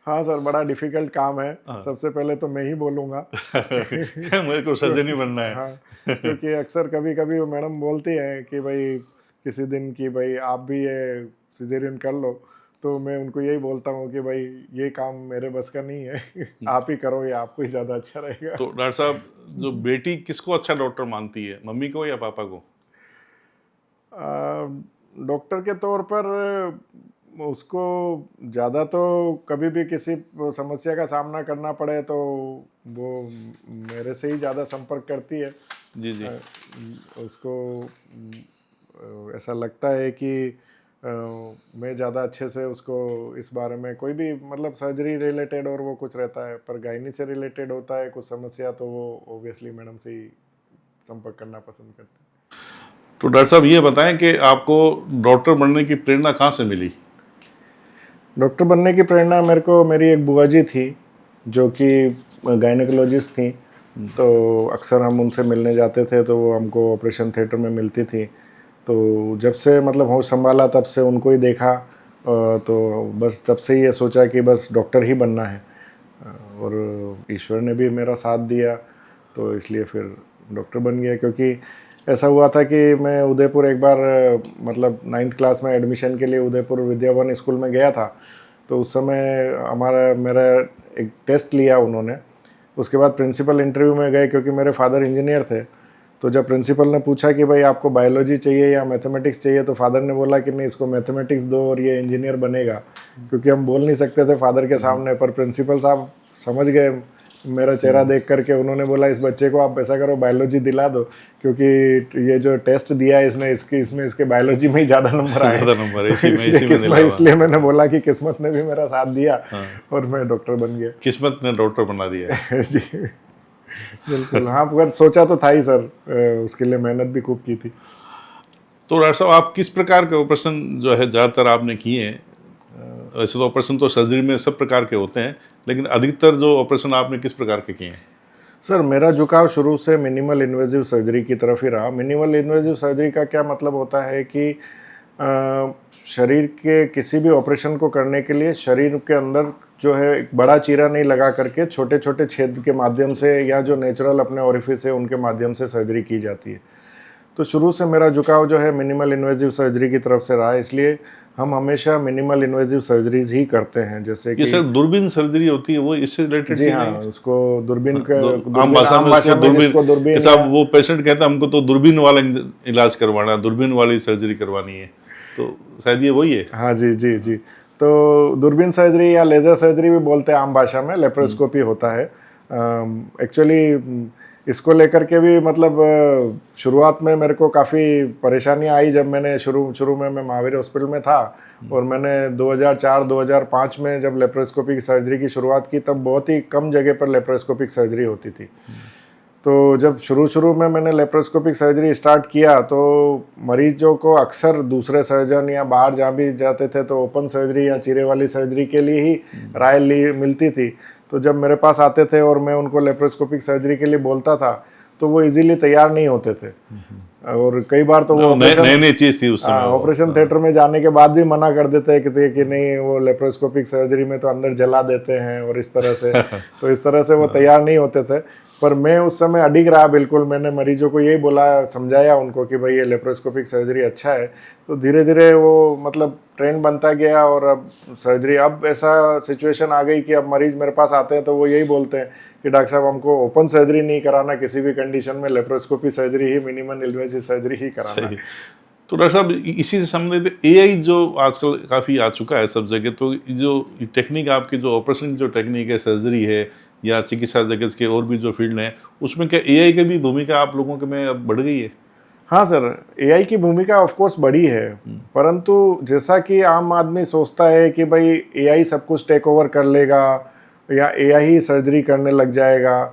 B: हाँ सर, बड़ा डिफिकल्ट काम है।
A: हाँ।
B: सबसे पहले तो मैं ही बोलूँगा।
A: मेरे को सर्जन ही बनना है।
B: हाँ, क्योंकि अक्सर कभी कभी वो मैडम बोलती हैं कि भाई किसी दिन कि भाई आप भी ये सिजेरियन कर लो, तो मैं उनको यही बोलता हूँ कि भाई ये काम मेरे बस का नहीं है। आप ही करो, ये आपको ही ज़्यादा अच्छा रहेगा।
A: तो डॉक्टर साहब, जो बेटी किसको अच्छा डॉक्टर मानती है, मम्मी को या पापा को?
B: डॉक्टर के तौर पर उसको ज़्यादा तो कभी भी किसी समस्या का सामना करना पड़े तो वो मेरे से ही ज़्यादा संपर्क करती है।
A: जी जी।
B: उसको ऐसा लगता है कि मैं ज़्यादा अच्छे से उसको इस बारे में कोई भी मतलब सर्जरी रिलेटेड और वो कुछ रहता है, पर गायनी से रिलेटेड होता है कुछ समस्या, तो वो ओबियसली मैडम से ही संपर्क करना पसंद करते हैं।
A: तो डॉक्टर साहब ये बताएं कि आपको डॉक्टर बनने की प्रेरणा कहाँ से मिली?
B: डॉक्टर बनने की प्रेरणा मेरे को मेरी एक बुआ जी थी जो कि गायनेकोलॉजिस्ट थी। तो अक्सर हम उनसे मिलने जाते थे तो वो हमको ऑपरेशन थिएटर में मिलती थी। तो जब से मतलब होश संभाला तब से उनको ही देखा, तो बस तब से ही ये सोचा कि बस डॉक्टर ही बनना है, और ईश्वर ने भी मेरा साथ दिया तो इसलिए फिर डॉक्टर बन गया। क्योंकि ऐसा हुआ था कि मैं उदयपुर एक बार मतलब 9th क्लास में एडमिशन के लिए उदयपुर विद्यावन स्कूल में गया था। तो उस समय मेरा एक टेस्ट लिया उन्होंने। उसके बाद प्रिंसिपल इंटरव्यू में गए क्योंकि मेरे फादर इंजीनियर थे। तो जब प्रिंसिपल ने पूछा कि भाई आपको बायोलॉजी चाहिए या मैथमेटिक्स चाहिए, तो फादर ने बोला कि नहीं, इसको मैथमेटिक्स दो और ये इंजीनियर बनेगा। क्योंकि हम बोल नहीं सकते थे फादर के सामने, पर प्रिंसिपल साहब समझ गए मेरा चेहरा देख करके। उन्होंने बोला इस बच्चे को आप ऐसा करो, बायोलॉजी दिला दो, क्योंकि ये जो टेस्ट दिया है इसने इसमें इसके बायोलॉजी में ही ज़्यादा नंबर आए।
A: ज़्यादा नंबर इसी में
B: इसलिए मैंने बोला कि किस्मत ने भी मेरा साथ दिया। हाँ। और मैं डॉक्टर बन गया।
A: किस्मत ने डॉक्टर बना दिया।
B: जी बिल्कुल। हाँ, पर सोचा तो था ही सर, उसके लिए मेहनत भी खूब की थी।
A: तो डॉक्टर साहब, आप किस प्रकार के ऑपरेशन जो है ज़्यादातर आपने किए हैं? वैसे तो ऑपरेशन तो सर्जरी में सब प्रकार के होते हैं, लेकिन अधिकतर जो ऑपरेशन आपने किस प्रकार के किए हैं?
B: सर मेरा झुकाव शुरू से मिनिमल इन्वेजिव सर्जरी की तरफ ही रहा। मिनिमल इन्वेजिव सर्जरी का क्या मतलब होता है कि शरीर के किसी भी ऑपरेशन को करने के लिए शरीर के अंदर जो है एक बड़ा चीरा नहीं लगा करके छोटे छोटे छेद के माध्यम से या जो नेचुरल अपने ओरिफिस है उनके माध्यम से सर्जरी की जाती है। तो शुरू से मेरा झुकाव जो है मिनिमल इन्वेजिव सर्जरी की तरफ से रहा, इसलिए हम हमेशा मिनिमल इन्वेजिव सर्जरीज ही करते हैं। जैसे कि
A: सर दूरबीन सर्जरी होती है, वो इससे रिलेटेड?
B: जी हाँ, उसको दूरबीन का
A: आम भाषा में दूरबीन। साहब वो पेशेंट कहता है हमको तो दूरबीन वाला इलाज करवाना है, दूरबीन वाली सर्जरी करवानी है, तो शायद ये वही है।
B: हाँ जी जी जी। तो दूरबीन सर्जरी या लेज़र सर्जरी भी बोलते हैं आम भाषा में, लेप्रोस्कोपी होता है। एक्चुअली इसको लेकर के भी मतलब शुरुआत में मेरे को काफ़ी परेशानियाँ आई। जब मैंने शुरू में मैं महावीर हॉस्पिटल में था और मैंने 2004-2005 में जब लेप्रोस्कोपिक सर्जरी की शुरुआत की, तब बहुत ही कम जगह पर लेप्रोस्कोपिक सर्जरी होती थी। तो जब शुरू में मैंने लेप्रोस्कोपिक सर्जरी स्टार्ट किया तो मरीजों को अक्सर दूसरे सर्जन या बाहर जहाँ भी जाते थे तो ओपन सर्जरी या चीरे वाली सर्जरी के लिए ही राय मिलती थी। तो जब मेरे पास आते थे और मैं उनको लेप्रोस्कोपिक सर्जरी के लिए बोलता था तो वो इजीली तैयार नहीं होते थे, और कई बार तो वो
A: नई चीज थी उस समय।
B: ऑपरेशन थिएटर में जाने के बाद भी मना कर देते हैं कि नहीं, वो लेप्रोस्कोपिक सर्जरी में तो अंदर जला देते हैं और इस तरह से तो इस तरह से वो तैयार नहीं होते थे। पर मैं उस समय अडिग रहा बिल्कुल, मैंने मरीजों को यही बोला, समझाया उनको कि भाई ये लेप्रोस्कोपिक सर्जरी अच्छा है। तो धीरे धीरे वो मतलब ट्रेंड बनता गया और अब सर्जरी, अब ऐसा सिचुएशन आ गई कि अब मरीज मेरे पास आते हैं तो वो यही बोलते हैं कि डॉक्टर साहब हमको ओपन सर्जरी नहीं कराना, किसी भी कंडीशन में लेप्रोस्कोपी सर्जरी ही, मिनिमम इन्वेसिव सर्जरी ही कराना है।
A: तो डॉक्टर साहब इसी से संबंधित एआई जो आजकल काफ़ी आ चुका है सब जगह, तो जो टेक्निक आपकी जो ऑपरेशन की जो टेक्निक है, सर्जरी है या चिकित्सा जगत के और भी जो फील्ड हैं, उसमें क्या एआई की भी भूमिका आप लोगों के में अब बढ़ गई है?
B: हाँ सर, एआई की भूमिका ऑफ कोर्स बड़ी है, परंतु जैसा कि आम आदमी सोचता है कि भाई एआई सब कुछ टेक ओवर कर लेगा या एआई ही सर्जरी करने लग जाएगा,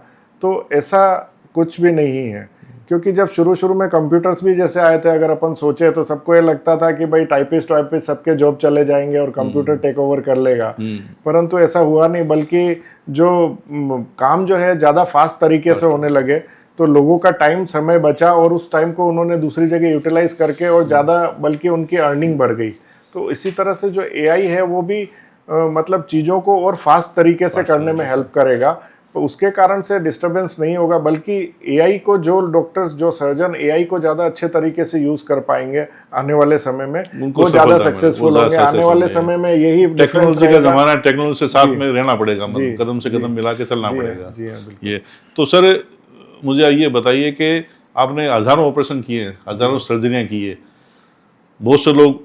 B: तो ऐसा कुछ भी नहीं है। क्योंकि जब शुरू में कंप्यूटर्स भी जैसे आए थे, अगर अपन सोचे तो सबको ये लगता था कि भाई टाइपिस्ट सबके जॉब चले जाएंगे और कंप्यूटर टेक ओवर कर लेगा, परंतु ऐसा हुआ नहीं, बल्कि जो काम जो है ज़्यादा फास्ट तरीके से होने लगे, तो लोगों का टाइम, समय बचा और उस टाइम को उन्होंने दूसरी जगह यूटिलाइज करके और ज़्यादा, बल्कि उनकी अर्निंग बढ़ गई। तो इसी तरह से जो एआई है वो भी मतलब चीज़ों को और फास्ट तरीके से करने में हेल्प करेगा, तो उसके कारण से डिस्टरबेंस नहीं होगा, बल्कि एआई को जो डॉक्टर्स, जो सर्जन एआई को ज़्यादा अच्छे तरीके से यूज़ कर पाएंगे आने वाले समय में, वो ज़्यादा सक्सेसफुल होंगे। आने वाले समय में यही
A: टेक्नोलॉजी का ज़माना है, टेक्नोलॉजी से साथ में रहना पड़ेगा, मतलब कदम से कदम मिला के चलना पड़ेगा। ये तो सर मुझे ये बताइए कि आपने हज़ारों ऑपरेशन किए हैं, हज़ारों सर्जरियाँ की है, बहुत से लोग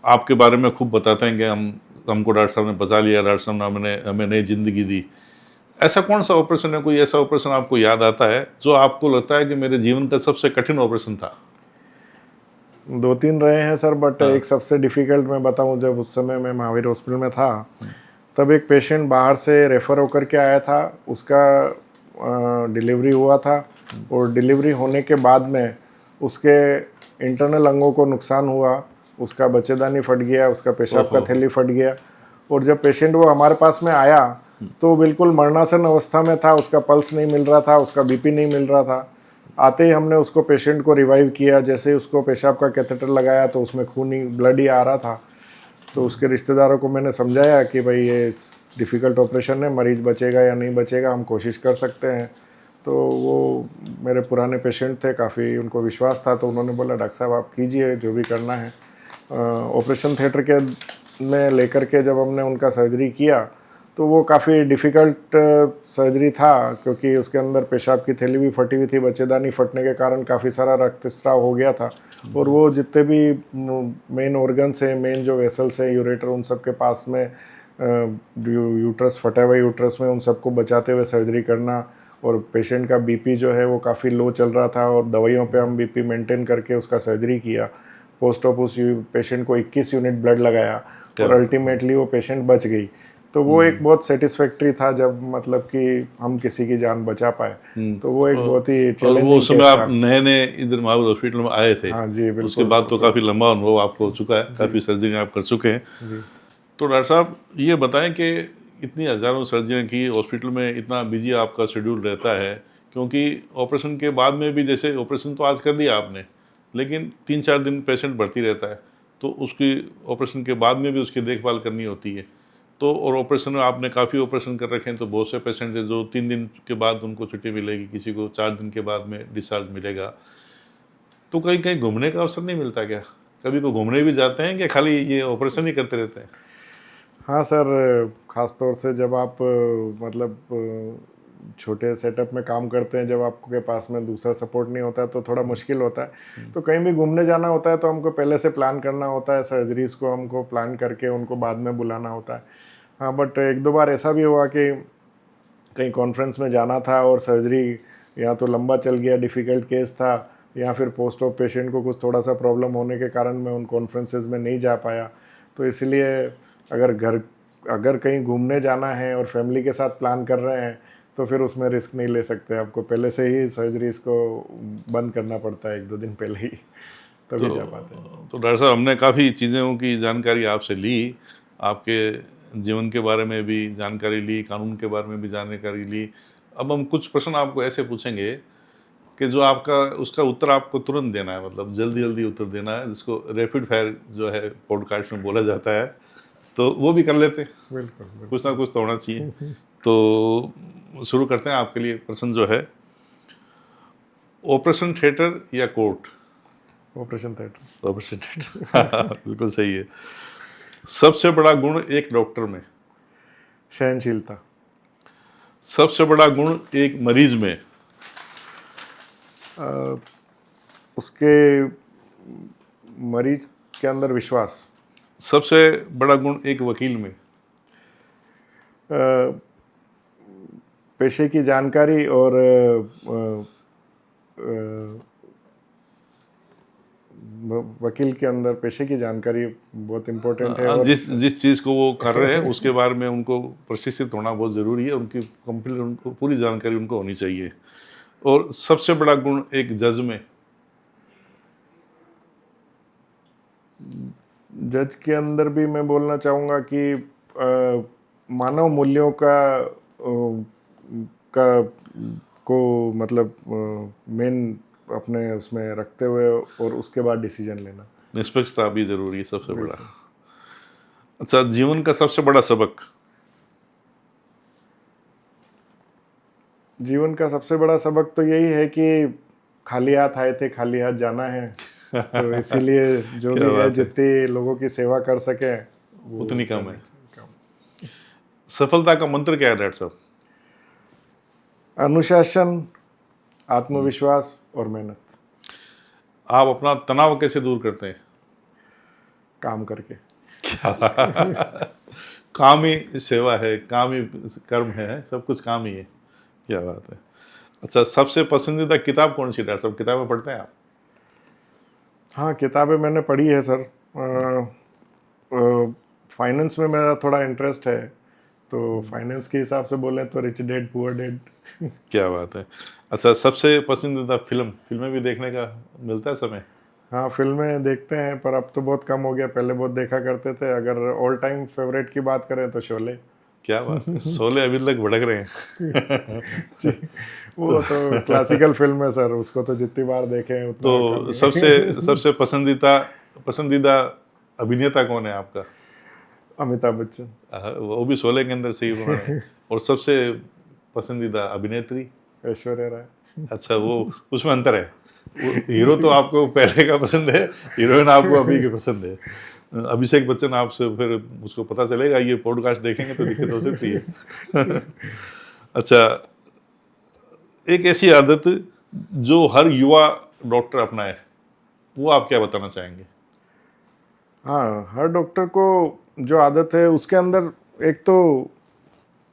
A: आपके बारे में खूब बताते हैं कि हमको डॉक्टर साहब ने बचा लिया, डॉक्टर साहब ने हमें नई जिंदगी दी। ऐसा कौन सा ऑपरेशन है, कोई ऐसा ऑपरेशन आपको याद आता है जो आपको लगता है कि मेरे जीवन का सबसे कठिन ऑपरेशन था?
B: 2-3 रहे हैं सर, बट एक सबसे डिफ़िकल्ट मैं बताऊं, जब उस समय मैं महावीर हॉस्पिटल में था, तब एक पेशेंट बाहर से रेफ़र होकर के आया था, उसका डिलीवरी हुआ था और डिलीवरी होने के बाद में उसके इंटरनल अंगों को नुकसान हुआ, उसका बच्चेदानी फट गया, उसका पेशाब का थैली फट गया, और जब पेशेंट वो हमारे पास में आया तो बिल्कुल मरणासन अवस्था में था, उसका पल्स नहीं मिल रहा था, उसका बीपी नहीं मिल रहा था। आते ही हमने उसको, पेशेंट को रिवाइव किया, जैसे ही उसको पेशाब का कैथेटर लगाया तो उसमें खून ही, ब्लड ही आ रहा था। तो उसके रिश्तेदारों को मैंने समझाया कि भाई ये डिफ़िकल्ट ऑपरेशन है, मरीज़ बचेगा या नहीं बचेगा, हम कोशिश कर सकते हैं। तो वो मेरे पुराने पेशेंट थे, काफ़ी उनको विश्वास था, तो उन्होंने बोला डॉक्टर साहब आप कीजिए जो भी करना है। ऑपरेशन थिएटर के में लेकर के जब हमने उनका सर्जरी किया तो वो काफ़ी डिफ़िकल्ट सर्जरी था, क्योंकि उसके अंदर पेशाब की थैली भी फटी हुई थी, बच्चेदानी फटने के कारण काफ़ी सारा रक्तस्राव हो गया था, और वो जितने भी मेन ऑर्गन्स हैं, मेन जो वेसल्स हैं, यूरेटर, उन सब के पास में यूट्रस, फटा हुआ यूट्रस में, उन सबको बचाते हुए सर्जरी करना, और पेशेंट का बीपी जो है वो काफ़ी लो चल रहा था, और दवाइयों पे हम बीपी मेंटेन करके उसका सर्जरी किया। पोस्ट ऑप उस पेशेंट को 21 यूनिट ब्लड लगाया और अल्टीमेटली वो पेशेंट बच गई। तो वो एक बहुत सेटिस्फैक्ट्री था, जब मतलब कि हम किसी की जान बचा पाए, तो वो एक बहुत ही चैलेंजिंग
A: वो समय आप नए इधर महावीर हॉस्पिटल में आए थे।
B: हाँ जी, बिल्कुल।
A: उसके बाद तो काफ़ी लंबा अनुभव आपको हो चुका है, काफ़ी सर्जरी आप कर चुके हैं। तो डॉक्टर साहब ये बताएं कि इतनी हज़ारों सर्जरियाँ की, हॉस्पिटल में इतना बिजी आपका शेड्यूल रहता है, क्योंकि ऑपरेशन के बाद में भी, जैसे ऑपरेशन तो आज कर दिया आपने, लेकिन 3-4 दिन पेशेंट भर्ती रहता है, तो उसकी ऑपरेशन के बाद में भी उसकी देखभाल करनी होती है। तो और ऑपरेशन में आपने काफ़ी ऑपरेशन कर रखे हैं, तो बहुत से पेशेंट हैं जो 3 दिन के बाद उनको छुट्टी मिलेगी, किसी को 4 दिन के बाद में डिस्चार्ज मिलेगा। तो कहीं कहीं घूमने का अवसर नहीं मिलता क्या? कभी को घूमने भी जाते हैं कि खाली ये ऑपरेशन ही करते रहते हैं?
B: हाँ सर, ख़ास तौर से जब आप मतलब छोटे सेटअप में काम करते हैं, जब आपके पास में दूसरा सपोर्ट नहीं होता है तो थोड़ा मुश्किल होता है। तो कहीं भी घूमने जाना होता है तो हमको पहले से प्लान करना होता है, सर्जरीज़ को हमको प्लान करके उनको बाद में बुलाना होता है। हाँ, बट 1-2 बार ऐसा भी हुआ कि कहीं कॉन्फ्रेंस में जाना था और सर्जरी या तो लंबा चल गया, डिफ़िकल्ट केस था, या फिर पोस्ट ऑप पेशेंट को कुछ थोड़ा सा प्रॉब्लम होने के कारण मैं उन कॉन्फ्रेंसेस में नहीं जा पाया। तो इसलिए अगर कहीं घूमने जाना है और फैमिली के साथ प्लान कर रहे हैं तो फिर उसमें रिस्क नहीं ले सकते, आपको पहले से ही सर्जरीज को बंद करना पड़ता है 1-2 दिन पहले ही, तभी जा पाते हैं।
A: तो डॉक्टर साहब, हमने काफ़ी चीज़ों की जानकारी आपसे ली, आपके जीवन के बारे में भी जानकारी ली, कानून के बारे में भी जानकारी ली। अब हम कुछ प्रश्न आपको ऐसे पूछेंगे कि जो आपका उसका उत्तर आपको तुरंत देना है, मतलब जल्दी जल्दी उत्तर देना है, जिसको रैपिड फायर जो है पॉडकास्ट में बोला जाता है, तो वो भी कर लेते हैं।
B: बिल्कुल।
A: कुछ ना कुछ तो होना चाहिए। तो शुरू करते हैं। आपके लिए प्रश्न जो है, ऑपरेशन थिएटर या court?
B: Operation theatre.
A: Operation theatre. बिल्कुल सही है। सबसे बड़ा गुण एक डॉक्टर में?
B: सहनशीलता।
A: सबसे बड़ा गुण एक मरीज में?
B: उसके मरीज के अंदर विश्वास।
A: सबसे बड़ा गुण एक वकील में?
B: पेशे की जानकारी और वकील के अंदर पेशे की जानकारी बहुत इम्पोर्टेंट है। और
A: जिस चीज़ को वो कर रहे हैं उसके बारे में उनको प्रशिक्षित होना बहुत ज़रूरी है, उनकी कंप्लीट उनको पूरी जानकारी उनको होनी चाहिए। और सबसे बड़ा गुण एक जज में?
B: जज के अंदर भी मैं बोलना चाहूँगा कि मानव मूल्यों का को मतलब मेन अपने उसमें रखते हुए और उसके बाद डिसीजन लेना।
A: निष्पक्षता भी ज़रूरी है, सबसे बड़ा। अच्छा, जीवन का सबसे बड़ा सबक?
B: जीवन का सबसे बड़ा सबक तो यही है कि खाली हाथ आए थे, खाली हाथ जाना है। तो इसीलिए जो भी है, जितनी लोगों की सेवा कर सके
A: उतनी कम है। सफलता का मंत्र क्या है डॉक्टर साहब?
B: अनुशासन, आत्मविश्वास और मेहनत।
A: आप अपना तनाव कैसे दूर करते हैं?
B: काम करके।
A: काम ही सेवा है, काम ही कर्म है, सब कुछ काम ही है। क्या बात है। अच्छा, सबसे पसंदीदा किताब कौन सी डॉक्टर साहब? किताबें पढ़ते हैं आप?
B: हाँ, किताबें मैंने पढ़ी है सर। फाइनेंस में मेरा थोड़ा इंटरेस्ट है, तो फाइनेंस के हिसाब से बोलें तो रिच डैड पुअर डैड।
A: क्या बात है। अच्छा, सबसे पसंदीदा फिल्में भी देखने का मिलता है समय?
B: हाँ, फिल्में देखते हैं, पर अब तो बहुत कम हो गया, पहले बहुत देखा करते थे। अगर ऑल टाइम फेवरेट की बात करें तो शोले।
A: क्या बात है। शोले अभी तक भड़क रहे हैं।
B: जी, वो तो क्लासिकल फिल्म है सर, उसको तो जितनी बार देखें उतना
A: तो
B: कम
A: सबसे पसंदीदा अभिनेता कौन है आपका?
B: अमिताभ बच्चन।
A: वो भी शोले के अंदर से ही उन्होंने। और सबसे पसंदीदा अभिनेत्री?
B: ऐश्वर्या राय।
A: अच्छा, वो उसमें अंतर है। वो हीरो तो आपको पहले का पसंद है, हीरोइन आपको अभी की पसंद है। अभिषेक बच्चन आपसे फिर उसको पता चलेगा, ये पॉडकास्ट देखेंगे तो दिक्कत हो सकती है। अच्छा, एक ऐसी आदत जो हर युवा डॉक्टर अपनाए, वो आप क्या बताना चाहेंगे?
B: हाँ, हर डॉक्टर को जो आदत है उसके अंदर एक तो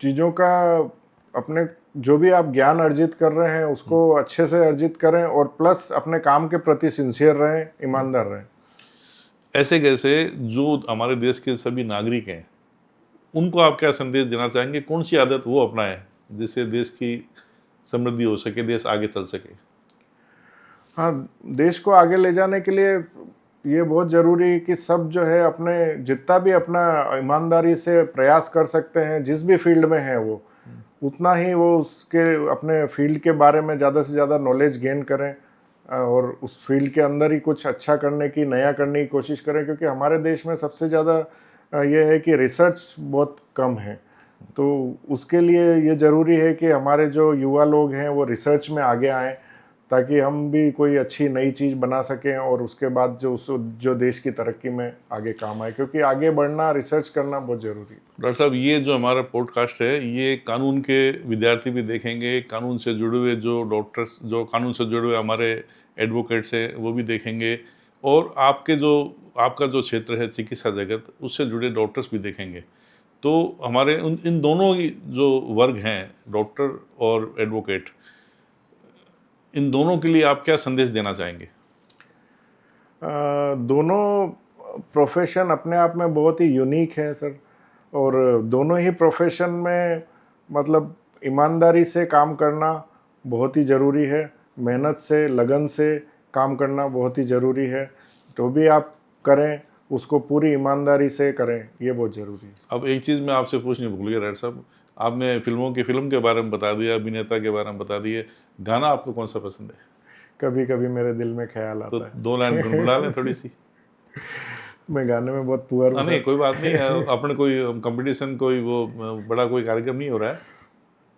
B: चीज़ों का अपने जो भी आप ज्ञान अर्जित कर रहे हैं उसको अच्छे से अर्जित करें, और प्लस अपने काम के प्रति सिंसियर रहें, ईमानदार रहें।
A: ऐसे कैसे जो हमारे देश के सभी नागरिक हैं, उनको आप क्या संदेश देना चाहेंगे? कौन सी आदत वो अपनाएं जिससे देश की समृद्धि हो सके, देश आगे चल सके?
B: हाँ, देश को आगे ले जाने के लिए ये बहुत ज़रूरी है कि सब जो है अपने जितना भी अपना ईमानदारी से प्रयास कर सकते हैं, जिस भी फील्ड में है वो, उतना ही वो उसके अपने फील्ड के बारे में ज़्यादा से ज़्यादा नॉलेज गेन करें, और उस फील्ड के अंदर ही कुछ अच्छा करने की, नया करने की कोशिश करें। क्योंकि हमारे देश में सबसे ज़्यादा ये है कि रिसर्च बहुत कम है, तो उसके लिए ये ज़रूरी है कि हमारे जो युवा लोग हैं वो रिसर्च में आगे आएँ, ताकि हम भी कोई अच्छी नई चीज़ बना सकें और उसके बाद जो देश की तरक्की में आगे काम आए। क्योंकि आगे बढ़ना, रिसर्च करना बहुत ज़रूरी है।
A: डॉक्टर साहब, ये जो हमारा पॉडकास्ट है, ये कानून के विद्यार्थी भी देखेंगे, कानून से जुड़े हुए जो डॉक्टर्स, जो कानून से जुड़े हुए हमारे एडवोकेट्स हैं, वो भी देखेंगे, और आपका जो क्षेत्र है चिकित्सा जगत, उससे जुड़े डॉक्टर्स भी देखेंगे। तो हमारे इन दोनों ही जो वर्ग हैं, डॉक्टर और एडवोकेट, इन दोनों के लिए आप क्या संदेश देना चाहेंगे?
B: दोनों प्रोफेशन अपने आप में बहुत ही यूनिक है सर, और दोनों ही प्रोफेशन में मतलब ईमानदारी से काम करना बहुत ही ज़रूरी है, मेहनत से, लगन से काम करना बहुत ही ज़रूरी है। जो भी आप करें उसको पूरी ईमानदारी से करें, ये बहुत ज़रूरी है।
A: अब एक चीज़ मैं आपसे पूछनी भूल गया डॉक्टर साहब, आपने फिल्म के बारे में बता दिया, अभिनेता के बारे में बता दिए, गाना आपको कौन सा पसंद है?
B: कभी कभी मेरे दिल में ख्याल
A: तो
B: आता है।
A: 2 लाइन गुनगुना लें थोड़ी सी।
B: मैं गाने में बहुत पुअर हूँ
A: नहीं
B: सर।
A: कोई बात नहीं है, अपने कोई कंपटीशन कोई वो बड़ा कोई कार्यक्रम नहीं हो रहा है,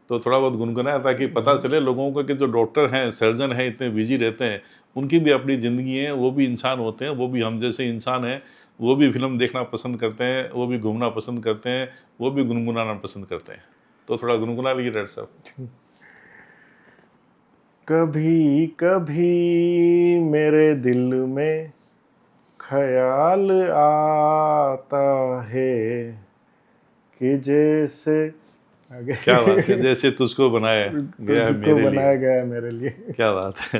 A: तो थोड़ा बहुत गुनगुनाएं ताकि पता चले लोगों को कि जो डॉक्टर हैं, सर्जन हैं, इतने बिजी रहते हैं, उनकी भी अपनी ज़िंदगी है, वो भी इंसान होते हैं, वो भी हम जैसे इंसान हैं, वो भी फिल्म देखना पसंद करते हैं, वो भी घूमना पसंद करते हैं, वो भी गुनगुनाना पसंद करते हैं। तो थोड़ा गुनगुना लीजिए डॉक्टर साहब।
B: कभी कभी मेरे दिल में ख्याल आता है कि जैसे आगे
A: क्या बात है, जैसे तुझको बनाया गया है
B: तुझको
A: मेरे
B: बनाया
A: लिए।
B: गया है मेरे लिए।
A: क्या बात है।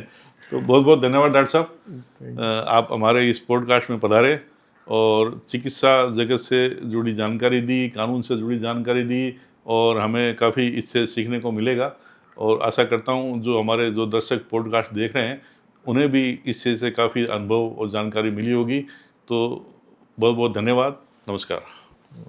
A: तो बहुत बहुत धन्यवाद डॉक्टर साहब, आप हमारे इस पॉडकास्ट में पधारे और चिकित्सा जगत से जुड़ी जानकारी दी, कानून से जुड़ी जानकारी दी, और हमें काफ़ी इससे सीखने को मिलेगा। और आशा करता हूँ जो दर्शक पॉडकास्ट देख रहे हैं उन्हें भी इससे से काफ़ी अनुभव और जानकारी मिली होगी। तो बहुत बहुत धन्यवाद, नमस्कार।